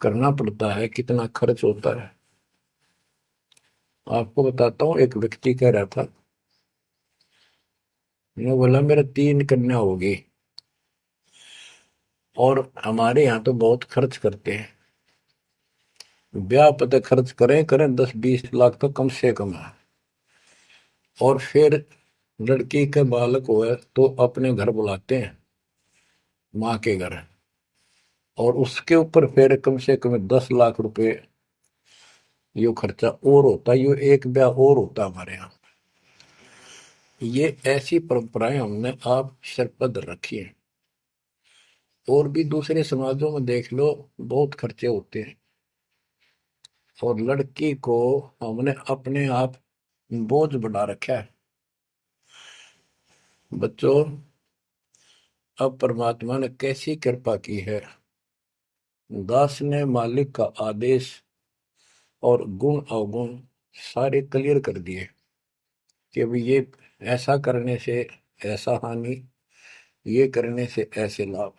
करना पड़ता है, कितना खर्च होता है। आपको बताता हूँ, एक व्यक्ति कह रहा था, मैं बोला मेरा 3 कन्या होगी और हमारे यहाँ तो बहुत खर्च करते हैं, ब्याह पता खर्च करें करें 10-20 लाख तो कम से कम है। और फिर लड़की के बालक हुए तो अपने घर बुलाते हैं, माँ के घर, और उसके ऊपर फिर कम से कम 10 लाख रुपए यो खर्चा और होता है। यो एक ब्याह और होता है हमारे यहाँ। ये ऐसी परंपराएं हमने आप सिर पर रखी हैं। और भी दूसरे समाजों में देख लो, बहुत खर्चे होते हैं। और लड़की को हमने अपने आप बोझ बना रखा है। बच्चों, अब परमात्मा ने कैसी कृपा की है, दास ने मालिक का आदेश और गुण अवगुण सारे क्लियर कर दिए कि अभी ये ऐसा करने से ऐसा हानि, ये करने से ऐसे लाभ।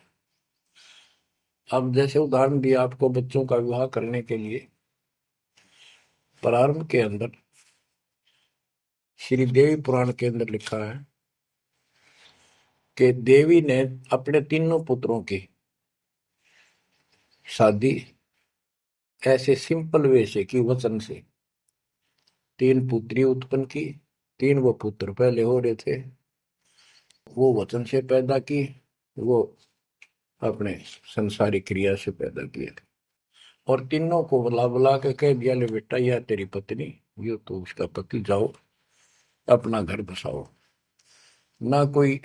अब जैसे उदाहरण दिया आपको, बच्चों का विवाह करने के लिए प्रारंभ के अंदर श्री देवी पुराण के अंदर लिखा है कि देवी ने अपने तीनों पुत्रों की शादी ऐसे सिंपल वे से की, वचन से। 3 पुत्री उत्पन्न की, 3 वो पुत्र पहले हो रहे थे, वो वचन से पैदा की, वो अपने संसारिक क्रिया से पैदा किए थे। और तीनों को बुला बुला के कह दिया, ले बेटा यह तेरी पत्नी, ये तो उसका पति, जाओ अपना घर बसाओ। ना कोई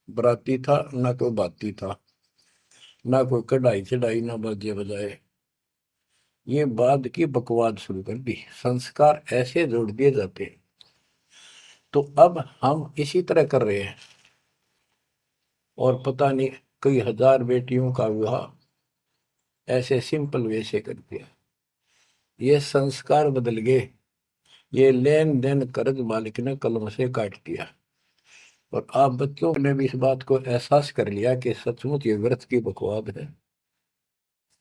बराती था, ना कोई बाती था, ना कोई कढ़ाई चढ़ाई, ना बाजे बजाए। ये बाद की बकवाद शुरू कर दी, संस्कार ऐसे जोड़ दिए जाते हैं। तो अब हम इसी तरह कर रहे हैं, और पता नहीं कई हजार बेटियों का विवाह ऐसे सिंपल वे से कर दिया। ये संस्कार बदल गए। ये लेन देन कर्ज मालिक ने कलम से काट दिया। और आप बच्चों ने भी इस बात को एहसास कर लिया कि सचमुच ये व्रत की बकवाद है।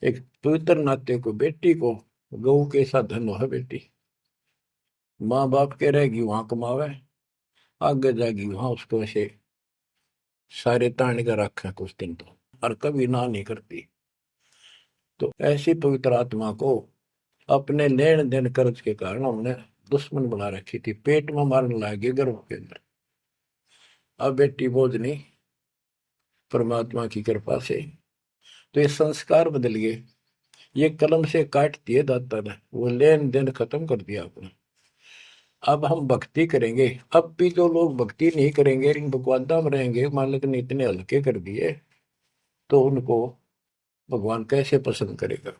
एक पवित्र नाते को, बेटी को गऊ के साथ धन है बेटी। माँ बाप के रहेगी वहां कमावे, आगे जाएगी वहां उसको ऐसे सारे ताने का रखा कुछ दिन तो, और कभी ना नहीं करती। तो ऐसी पवित्र आत्मा को अपने लेन देन कर्ज के कारण हमने दुश्मन बना रखी थी, पेट में मारने लगे गर्भ के अंदर। अब बेटी बोझ नहीं, परमात्मा की कृपा से तो ये संस्कार बदल गए। ये कलम से काट दिए दाता ने, वो लेन देन खत्म कर दिया आपने। अब हम भक्ति करेंगे। अब भी जो लोग भक्ति नहीं करेंगे, इन बकवादा में रहेंगे, मालिक ने इतने हल्के कर दिए, तो उनको भगवान कैसे पसंद करेगा।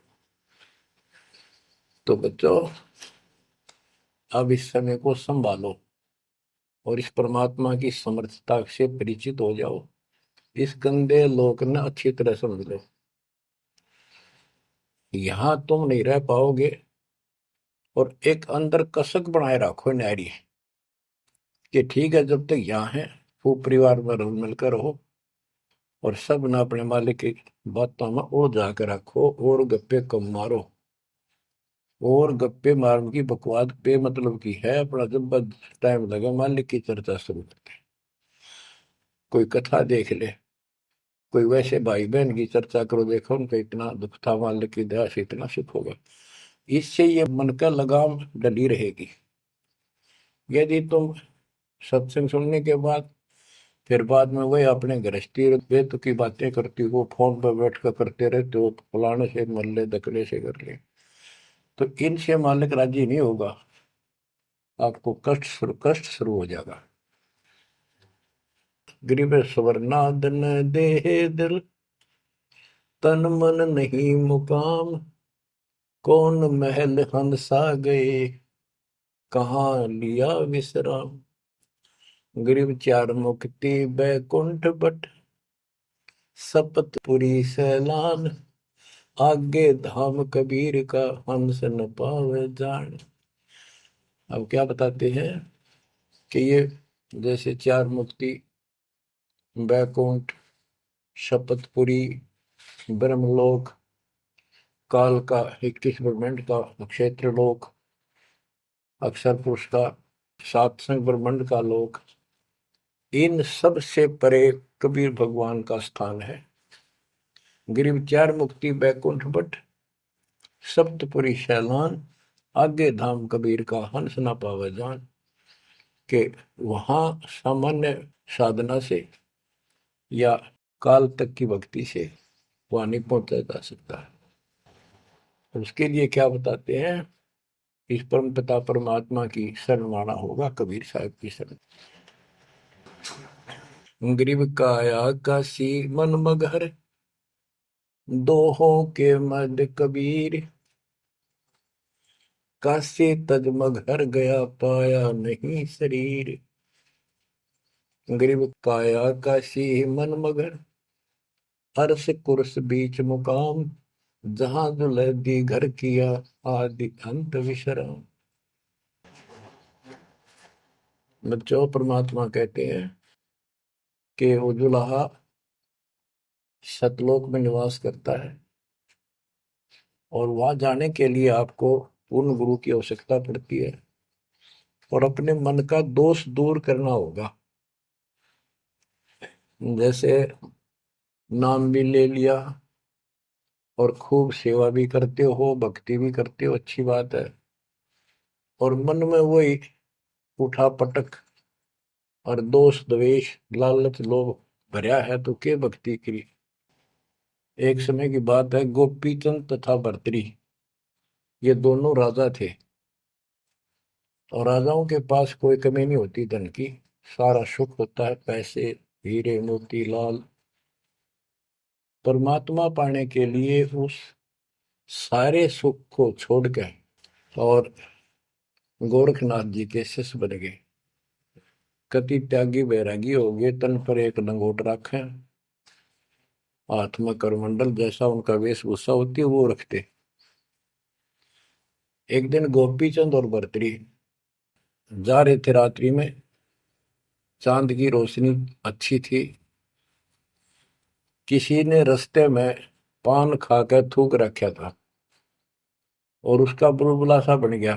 तो बच्चों, अब इस समय को संभालो और इस परमात्मा की समर्थता से परिचित हो जाओ। इस गंदे लोक ने अच्छी तरह समझ लो। यहां तुम नहीं रह पाओगे। और एक अंदर कसक बनाए रखो नारी कि ठीक है, जब तक यहाँ है खूब परिवार में रल मिलकर रहो, और सब ना अपने मालिक की बातों में ओ जाकर रखो, और गप्पे कम मारो। और गप्पे मारने की बकवाद पे मतलब की है, अपना जब टाइम लगे मालिक की चर्चा शुरू करते। कोई कथा देख ले, कोई वैसे भाई बहन की चर्चा करो, देखो उनका इतना दुख था, मालिक की दया से इतना सुख होगा। इससे ये मन का लगाम डली रहेगी। यदि तुम सत्संग सुनने के बाद फिर बाद में वही अपने गृहस्थी वेद की बातें करती हो, फोन पर बैठ कर करते रहते हो, फलाने से मर ले, दकड़े से कर ले, तो इनसे मालिक राजी नहीं होगा। आपको कष्ट शुरू हो जाएगा। गरीब स्वर्णादन देह दिल, तन मन नहीं मुकाम, कौन महल हंसा गए, कहाँ लिया विश्राम। गिरव चार मुक्ति बैकुंठ बट, सपतपुरी सैलान। आगे धाम कबीर का, हंस न पावे जान। अब क्या बताते हैं कि ये जैसे चार मुक्ति, बैकुंठ, शपथपुरी, ब्रह्मलोक, काल का 21 ब्रह्मांड का क्षेत्र लोक, अक्षर पुरुष का सातसंग ब्रह्मांड का लोक, इन सब से परे कबीर भगवान का स्थान है। गिरिव चार मुक्ति बैकुंठ बट, सप्तपुरी शैलान। आगे धाम कबीर का, हंस ना पावे जान। के वहां सामान्य साधना से या काल तक की भक्ति से वहां नहीं पहुंचा जा सकता। उसके लिए क्या बताते हैं, इस परम पिता परमात्मा की शरण माना होगा, कबीर साहब की शरण। ग्रीव काया काशी मन मगहर, दोहों के मद कबीर। काशी तज मगहर गया, पाया नहीं शरीर। ग्रीव काया काशी मन मगर, अर्श कुर्स बीच मुकाम। जहां दुलहदी घर किया, आदि अंत विश्राम। बच्चों, परमात्मा कहते हैं कि वो दुल्हा सतलोक में निवास करता है, और वहां जाने के लिए आपको पूर्ण गुरु की आवश्यकता पड़ती है, और अपने मन का दोष दूर करना होगा। जैसे नाम भी ले लिया और खूब सेवा भी करते हो, भक्ति भी करते हो, अच्छी बात है, और मन में वही उठा पटक और दोष द्वेष लालच लोभ भरया है, तो के भक्ति करी। एक समय की बात है, गोपीचंद तथा भर्तरी, ये दोनों राजा थे, और राजाओं के पास कोई कमी नहीं होती धन की, सारा सुख होता है, पैसे हीरे मोती लाल। परमात्मा पाने के लिए उस सारे सुख को छोड़कर और गोरखनाथ जी के शिष्य बन गए। कति त्यागी बैरागी हो गए, तन पर एक लंगोट रखे, हाथ में करमंडल, जैसा उनका वेशभूषा होती है वो रखते। एक दिन गोपीचंद और भर्तरी जा रहे थे रात्रि में, चांद की रोशनी अच्छी थी। किसी ने रास्ते में पान खाकर थूक रखा था और उसका बुलबुला सा बन गया।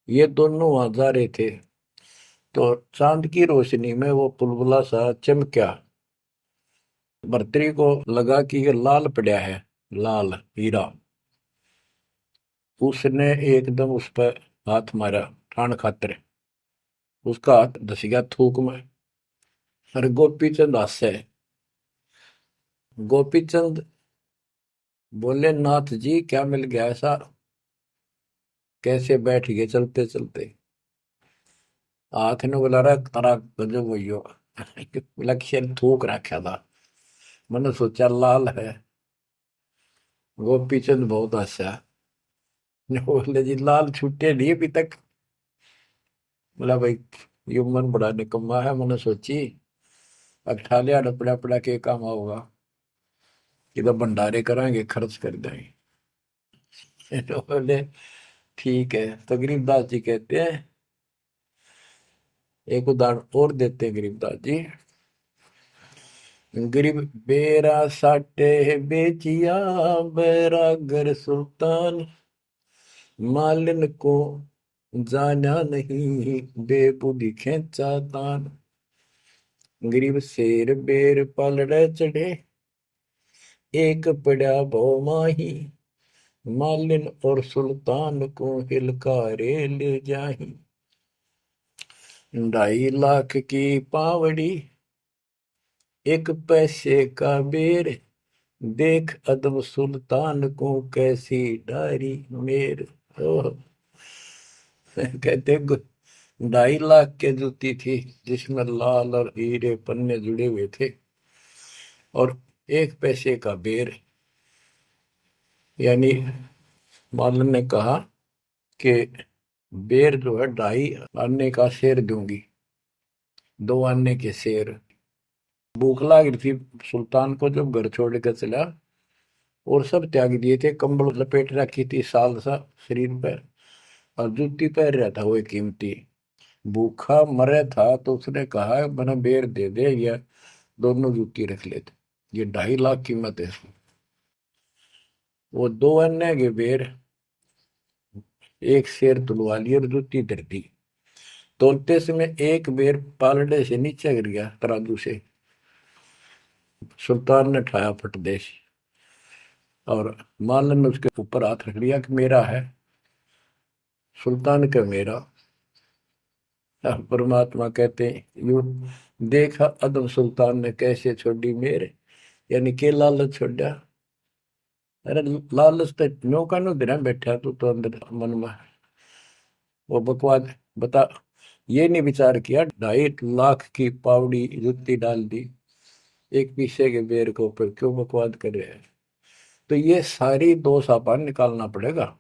ये दोनों वहां जा रहे थे, तो चांद की रोशनी में वो बुलबुला सा चमका। भर्तरी को लगा कि ये लाल पड़ा है, लाल हीरा। उसने एकदम उस पर हाथ मारा ठाण खातर, उसका हाथ धस गया थूक में। अरे गोपीचंद हंसे। गोपीचंद बोले, नाथ जी क्या मिल गया ऐसा, कैसे बैठ गए चलते चलते। हाथ ने बोला, रहा तारा गजब हो लक्ष्य थूक रखा था, मैंने सोचा लाल है। गोपीचंद बहुत हंसा, बोले जी लाल छूटे नहीं अभी तक। बोला भाई, ये मन बड़ा निकम्मा है, मैंने सोची अब ठा लिया डपड़ा पड़ा के काम होगा, कि तो भंडारे कराएंगे खर्च कर देंगे। तो बोले ठीक है। तो गरीबदास जी कहते हैं, एक उदाहरण और देते हैं गरीबदास जी। गरीब बेरा साटे बेचिया, बैरागर सुल्तान। मालिन को जाना नहीं, बेबुद्धि खेचा तान। गरीब शेर बेर पलड़े चढ़े, एक पड़ा भो माही। मालिन और सुल्तान को हिलकारे ले जाही। 2.5 लाख की पावड़ी, एक पैसे का बेर। देख अदब सुल्तान को, कैसी डारी मेर। ओह, कहते 2.5 लाख के जूती थी, जिसमें लाल और हीरे पन्ने जुड़े हुए थे, और 1 पैसे का बेर, यानी मालन ने कहा कि बेर जो है 2.5 आने का शेर दूंगी, 2 आने के शेर। भूख लाग रही थी सुल्तान को, जब घर छोड़ कर चला और सब त्याग दिए थे, कंबल लपेट रखी थी साल सा शरीर पर, और जूती पहन रहा था वो कीमती। भूखा मरे था तो उसने कहा मैंने बेर दे दे, या दोनों जूती रख लेते, ये 2.5 लाख कीमत है इसकी। वो 2 अन्य के बेर एक शेर तुलवा लिया और जूती धर दी। तोलते समय एक बेर पालड़े से नीचे गिर गया तराजू से। सुल्तान ने ठाया फटदेश, और मालन ने उसके ऊपर हाथ रख लिया कि मेरा है। सुल्तान का मेरा। परमात्मा कहते हैं यू देखा अदम सुल्तान ने कैसे छोड़ी मेरे, यानी के लालच छोड़ा। अरे लालच तो नौका नो दिन बैठा तू तो अंदर मन में वो बकवाद बता। ये नहीं विचार किया 2.5 लाख की पावड़ी जुत्ती डाल दी एक पीछे के बेर के ऊपर, क्यों बकवाद कर रहे हैं। तो ये सारी दोष अपन निकालना पड़ेगा,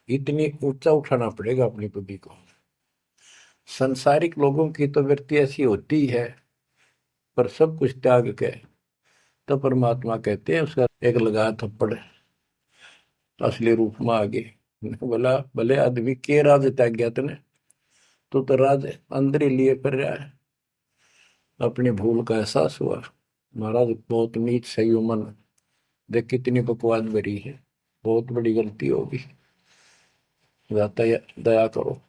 इतनी ऊंचा उठाना पड़ेगा अपनी बुद्धि को। संसारिक लोगों की तो वृत्ति ऐसी होती है, पर सब कुछ त्याग के तो परमात्मा कहते हैं उसका एक लगा थप्पड़ असली रूप में आगे। बोला भले आदमी के राज त्याग गया तने, तो राज अंदर ही लिए फिर रहा है। अपनी भूल का एहसास हुआ, महाराज बहुत नीच सही मन, देख कितनी बकवाद भरी है, बहुत बड़ी गलती होगी, दया करो।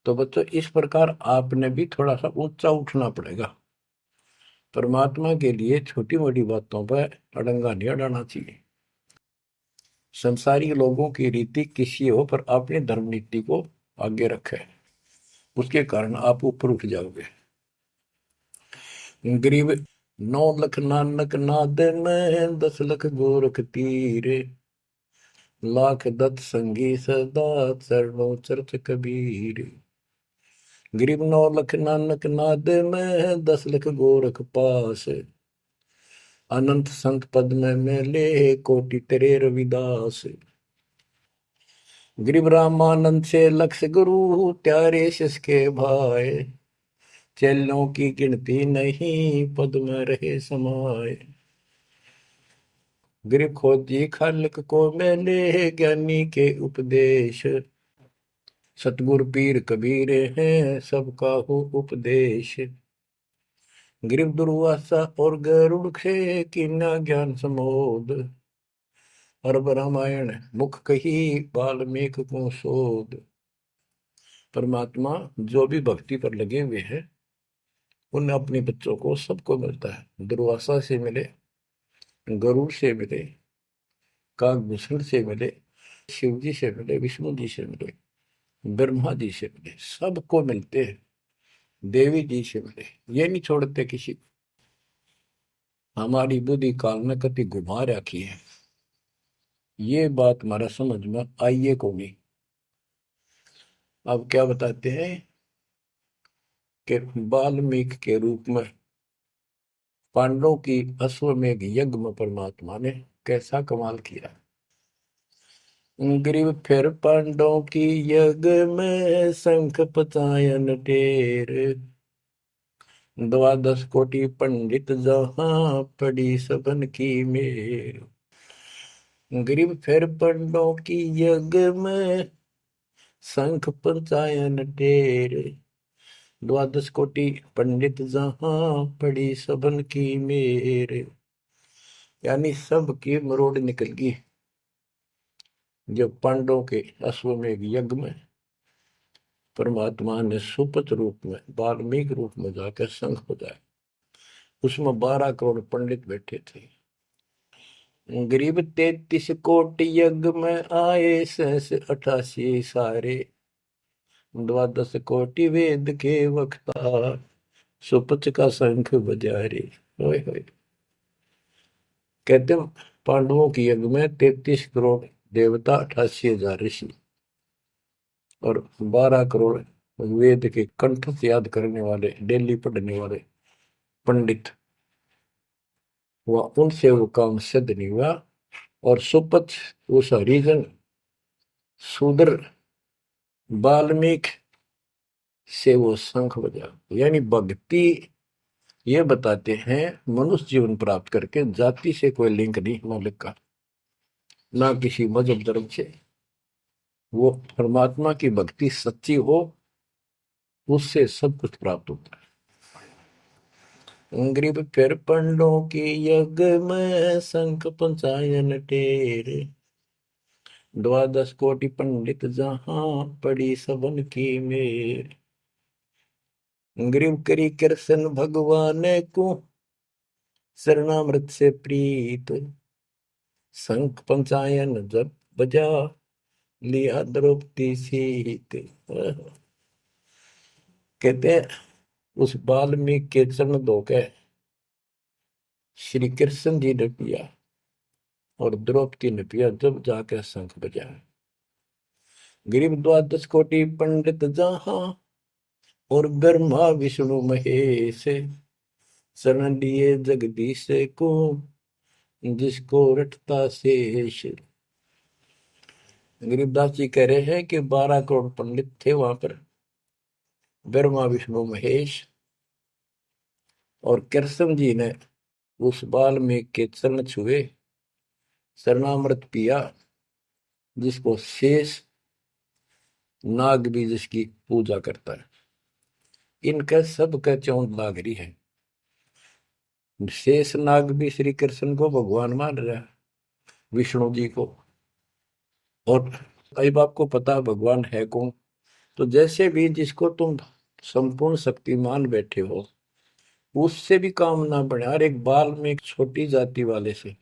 तो बच्चों इस प्रकार आपने भी थोड़ा सा ऊंचा उठना पड़ेगा। परमात्मा के लिए छोटी मोटी बातों पर अड़ंगा नहीं अड़ाना चाहिए। संसारी लोगों की रीति किसी हो, पर अपनी धर्म नीति को आगे रखे, उसके कारण आप ऊपर उठ जाओगे। गरीब 9 लाख नानक नाद में 10 लाख गोरख तीरे, लाख दत्त संगी सदा चरणों चरत कबीर। गरीब 9 लाख नानक नाद में 10 लाख गोरख पास, अनंत संत पद में मेले कोटि तेरे रविदास। गरीब रामानंद से लक्ष्य गुरु त्यारे शिष के भाई, चेलों की गिनती नहीं पद में रहे समाये। गरीब खोजी खालक को मेले ज्ञानी के उपदेश, सतगुरु पीर कबीर हैं सबका हो उपदेश। गरीब दुर्वासा और गरुड़ से कीना ज्ञान समोद, अरब रामायण मुख कही वाल्मीकि को शोध। परमात्मा जो भी भक्ति पर लगे हुए हैं उन अपने बच्चों को सबको मिलता है। दुर्वासा से मिले, गरुड़ से मिले, काकभूषण से मिले, शिव जी से मिले, विष्णु जी से मिले, ब्रह्मा जी से मिले, सबको मिलते हैं। देवी जी से मिले, ये नहीं छोड़ते किसी को। हमारी बुद्धि काल में कति घुमा रखी है, ये बात हमारा समझ में आइए को नहीं। अब क्या बताते हैं कि वाल्मीकि के रूप में पांडवों की अश्वमेध यज्ञ में परमात्मा ने कैसा कमाल किया। ग्रीव फिर पांडवों की यज्ञ में शंख पचायन ढेर, 12 कोटि पंडित जहां पड़ी सबन की मेर। ग्रीव फिर पांडवों की यज्ञ में शंख पचायन ढेर, 12 कोटि पंडित जहां पड़ी सबन की मेर। यानी सब की मरोड़ निकल गई जब पांडवों के अश्वमेध यज्ञ में परमात्मा ने सुपत रूप में वाल्मीकि रूप में जाकर शंख बजाया। उसमें 12 करोड़ पंडित बैठे थे। गरीब 33 कोटि यज्ञ में आए सहस 88 सारे, 12 कोटि वेद के वक्ता सुपच का शंख बजा रे। होए होए। कहते पांडवों की यज्ञ में 33 करोड़ देवता, 88,000 ऋषि और 12 करोड़ वेद के कंठ से याद करने वाले, डेली पढ़ने वाले पंडित। वह उनसे वो काम सिद्ध नहीं हुआ। और सुपथ उस हरिजन शूद्र वाल्मीकि से वो शंख बजा। यानी भक्ति ये बताते हैं मनुष्य जीवन प्राप्त करके जाति से कोई लिंक नहीं मौलिक का, ना किसी मजहब धर्म से। वो परमात्मा की भक्ति सच्ची हो, उससे सब कुछ प्राप्त होता है। ग्रीब फिर पंडों की यज्ञ में शंख पंचायन टेर, द्वादश कोटि पंडित जहां पड़ी सबन की मेर। ग्रीव करी कृष्ण भगवान को शरणामृत से प्रीत, शंख पंचायन जब बजा लिया द्रौपदी सीत। कहते हैं उस वाल्मीकि के चरण धोके श्री कृष्ण जी ने पिया और द्रौपदी ने पिया, जब जाकर शंख बजा। गरीब द्वादश कोटि पंडित जहां और ब्रह्मा विष्णु महेश, शरण लिए जगदीश को जिसको रटता शेष। गरीबदास जी कह रहे हैं कि 12 करोड़ पंडित थे वहां पर, ब्रह्मा विष्णु महेश, और कृष्ण जी ने उस वाल्मीकि के चरण छुए, शरणामृत पिया, जिसको शेष नाग भी जिसकी पूजा करता है। इनका सबका चौंध लाग रही है। शेष नाग भी श्री कृष्ण को भगवान मान रहा है, विष्णु जी को। और अब आपको पता भगवान है कौन? तो जैसे भी जिसको तुम संपूर्ण शक्तिमान बैठे हो, उससे भी काम ना बढ़े, हर एक बाल में एक छोटी जाति वाले से,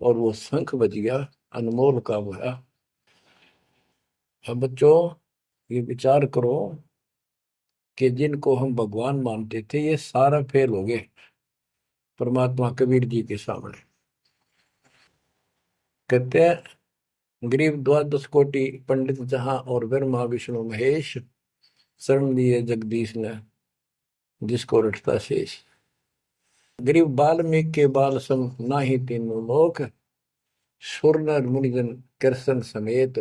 और वो शंख बज गया, अनमोल काम हुआ। अब बच्चों ये विचार करो कि जिनको हम भगवान मानते थे ये सारा फेल हो गए परमात्मा कबीर जी के सामने। कहते हैं गरीब द्वादश कोटि पंडित जहां और ब्रह्मा विष्णु महेश, शरण लिए जगदीश ने जिसको रटता शेष। गरीब वाल्मीकि के बाल सम नाही तीनों लोक, सुर नर मुनिजन कृष्ण समेत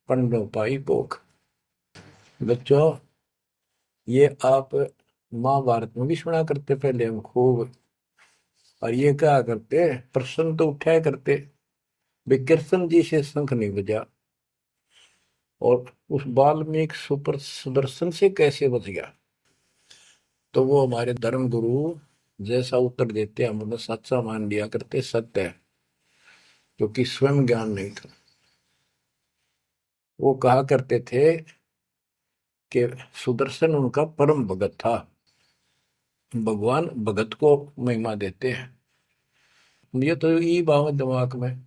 पंडों पाई पोख। बच्चों ये आप महाभारत में भी सुना करते पहले हम खूब, और ये क्या करते प्रश्न तो उठाया करते, कृष्ण जी से शंख नहीं बजा और उस वाल्मीकि सुपर सुदर्शन से कैसे बच गया? तो वो हमारे धर्म गुरु जैसा उत्तर देते हम उन्हें सच्चा मान लिया करते, सत्य है, क्योंकि स्वयं ज्ञान नहीं था। वो कहा करते थे कि सुदर्शन उनका परम भगत था। भगवान भगत को महिमा देते हैं। ये तो ये बात दिमाग में,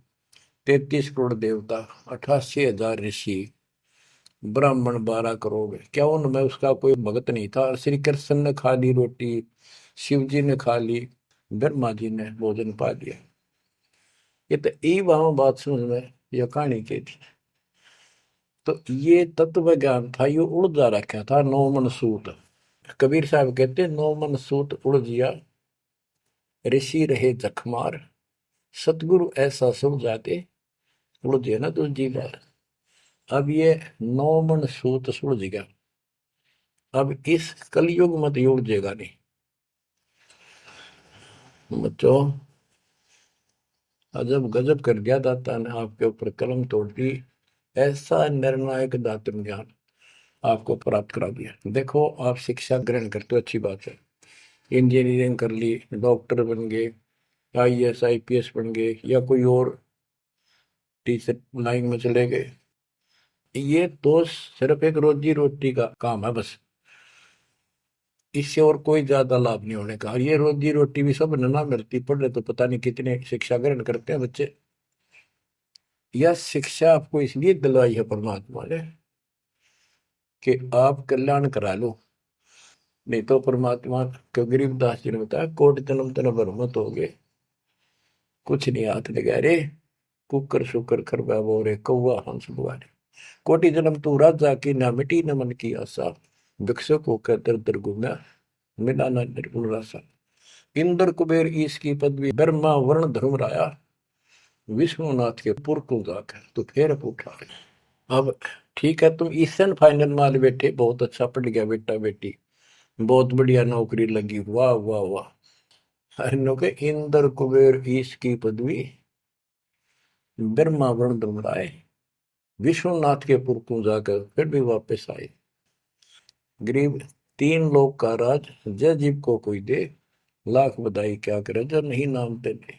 33 करोड़ देवता, 88,000 ऋषि, ब्राह्मण 12 करोड़, क्या उनमें उसका कोई भगत नहीं था? श्री कृष्ण ने खा ली रोटी, शिव जी ने खा ली, ब्रह्मा जी ने भोजन पा लिया। ये तो ई वहां बात समझ में यह कहानी की थी। तो ये तत्व ज्ञान था, ये उड़ जा रखा था। 9 मन सूत, कबीर साहब कहते 9 मन सूत उड़ जिया, ऋषि रहे जखमार, सतगुरु ऐसा सब जाते उड़ जे ना दूसरी बार। अब ये 9 मन सूत सुलझ गया, अब इस कलयुग मत उलझेगा नहीं। बच्चों अजब गजब कर दिया दाता ने आपके ऊपर कलम तोड़ दी, ऐसा निर्णायक दातन ज्ञान आपको प्राप्त करा दिया। देखो आप शिक्षा ग्रहण करते हो, अच्छी बात है, इंजीनियरिंग कर ली, डॉक्टर बन गए, IAS IPS बन गए, या कोई और टीचर लाइन में चले गए। ये तो सिर्फ एक रोजी रोटी का काम है बस, इससे और कोई ज्यादा लाभ नहीं होने का। और ये रोजी रोटी भी सब ना मिलती, पढ़ रहे तो पता नहीं कितने शिक्षा ग्रहण करते हैं बच्चे। यह शिक्षा आपको इसलिए दिलवाई है परमात्मा ने कि आप कल्याण करा लो, नहीं तो परमात्मा को गरीबदास जी ने बताया कोट जन्म तन भर मत हो गए, कुछ नहीं हाथ लगा रे, कुकर शुकर कर बोरे कौआ हंस बुआरे। कोटि जन्म तू राजा की ना मिटी न मन की आशा, भिक्षुक होकर दर दर घूमा मिला न निर्गुण रासा। इंद्र कुबेर ईश की पदवी, ब्रह्मा वर्ण धर्म राया, विष्णुनाथ के पुर को जाकर तो फिर पूछा। अब ठीक है, तुम ईसन फाइनल माल बैठे, बहुत अच्छा पढ़ गया बेटा बेटी, बहुत बढ़िया नौकरी लगी, वाह वाह वाह। अरे के इंद्र कुबेर ईश की पदवी ब्रह्मा वरुण धुमराए, विश्वनाथ के पुर को जाकर फिर भी वापस आए। गरीब तीन लोग का राज जय जीव को कोई दे, लाख बधाई क्या करे जो नहीं नाम तेरे।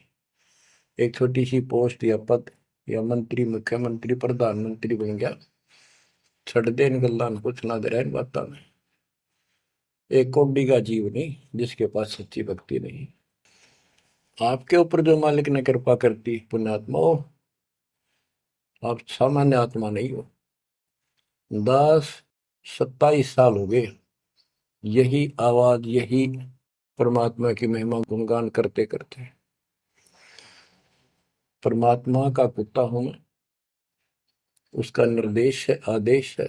एक छोटी सी पोस्ट या पद या मंत्री, मुख्यमंत्री, प्रधानमंत्री बन गया, छड़ दे इन गल्लां कुछ ना दे इन बातों में। एक कौड़ी का जीव नहीं जिसके पास सच्ची भक्ति नहीं। आपके ऊपर जो मालिक ने कृपा करती, पुण्यात्मा हो, आप सामान्य आत्मा नहीं हो। 10-27 साल हो गए यही आवाज, यही परमात्मा की महिमा गुणगान करते करते। परमात्मा का कुत्ता हूं मैं, उसका निर्देश है, आदेश है,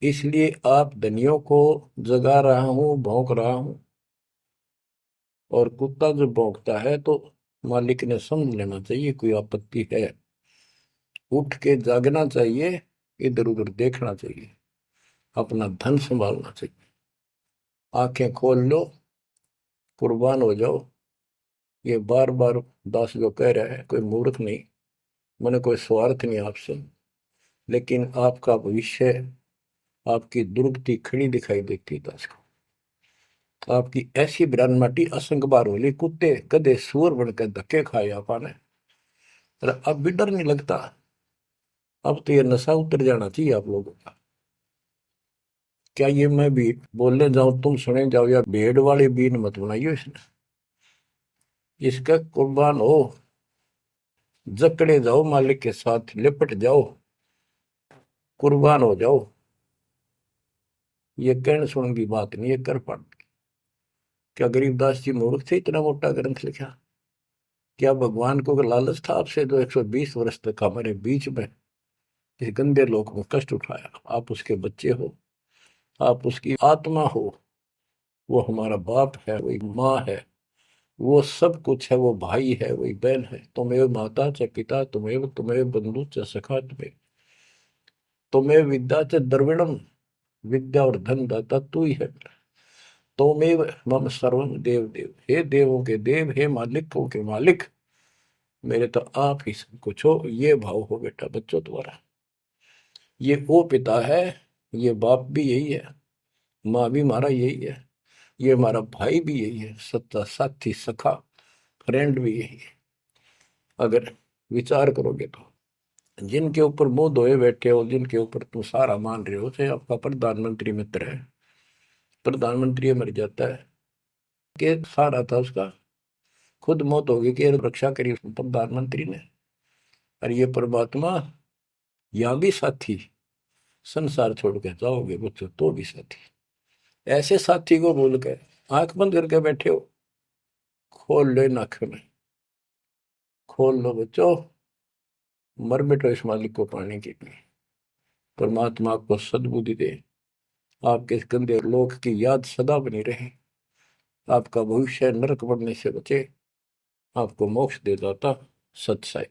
इसलिए आप धनियों को जगा रहा हूं, भौंक रहा हूं। और कुत्ता जो भौंकता है तो मालिक ने समझ लेना चाहिए कोई आपत्ति है, उठ के जागना चाहिए, इधर उधर देखना चाहिए, अपना धन संभालना चाहिए। आंखें खोल लो, कुर्बान हो जाओ। ये बार बार दास जो कह रहा है, कोई मूर्ख नहीं, मैंने कोई स्वार्थ नहीं आपसे, लेकिन आपका भविष्य, आपकी दुर्गति खड़ी दिखाई देती है दास को। आपकी ऐसी बिरान माटी असंग बार होली, कुत्ते गधे सुअर बनकर धक्के खाए आपने, अब भी डर नहीं लगता। अब तो ये नशा उतर जाना चाहिए आप लोगों का। क्या ये मैं भी बोलने जाऊं तुम सुने जाओ, या भेड़ वाले बीन मत बनाइयो इसने। इसका कुर्बान हो, जकड़े जाओ, मालिक के साथ लिपट जाओ, कुर्बान हो जाओ। ये कहने सुन की बात नहीं, ये कर पड़। क्या गरीबदास जी मूर्ख थे इतना मोटा ग्रंथ लिखा? क्या भगवान को लालच था आपसे जो 120 वर्ष तक हमारे बीच में इस गंदे लोक में कष्ट उठाया? आप उसके बच्चे हो, आप उसकी आत्मा हो, वो हमारा बाप है, वही माँ है, वो सब कुछ है, वो भाई है, वही बहन है। तुम्हें माता च पिता, तुम्हें बंधु च सखा, तुम्हें विद्या च द्रविणम, विद्या और धन दाता तू ही है। तोमेव मम सर्वम देव देव, हे देवों के देव, हे मालिकों के मालिक, मेरे तो आप ही सब कुछ हो। ये भाव हो बेटा बच्चों तुम्हारा। ये वो पिता है, ये बाप भी यही है, माँ भी हमारा यही है, ये हमारा भाई भी यही है, सच्चा साथी सखा फ्रेंड भी यही है। अगर विचार करोगे तो जिनके ऊपर मुंह धोए बैठे हो, जिनके ऊपर तुम सारा मान रहे हो, चाहे आपका प्रधानमंत्री मित्र है, प्रधानमंत्री मर जाता है कि सारा था उसका, खुद मौत होगी कि रक्षा करी प्रधानमंत्री ने। और ये परमात्मा या भी साथी, संसार छोड़ के जाओगे बच्चों तो भी साथी। ऐसे साथी को भूल के आंख बंद करके बैठे हो, खोल लो इन आंखों में, खोल लो बच्चों, मर बैठो इस मालिक को पाने के लिए। परमात्मा आपको सद्बुद्धि दे, आपके इस गंदे लोक की याद सदा बनी रहे, आपका भविष्य नरक बनने से बचे, आपको मोक्ष दे दाता सत्साई।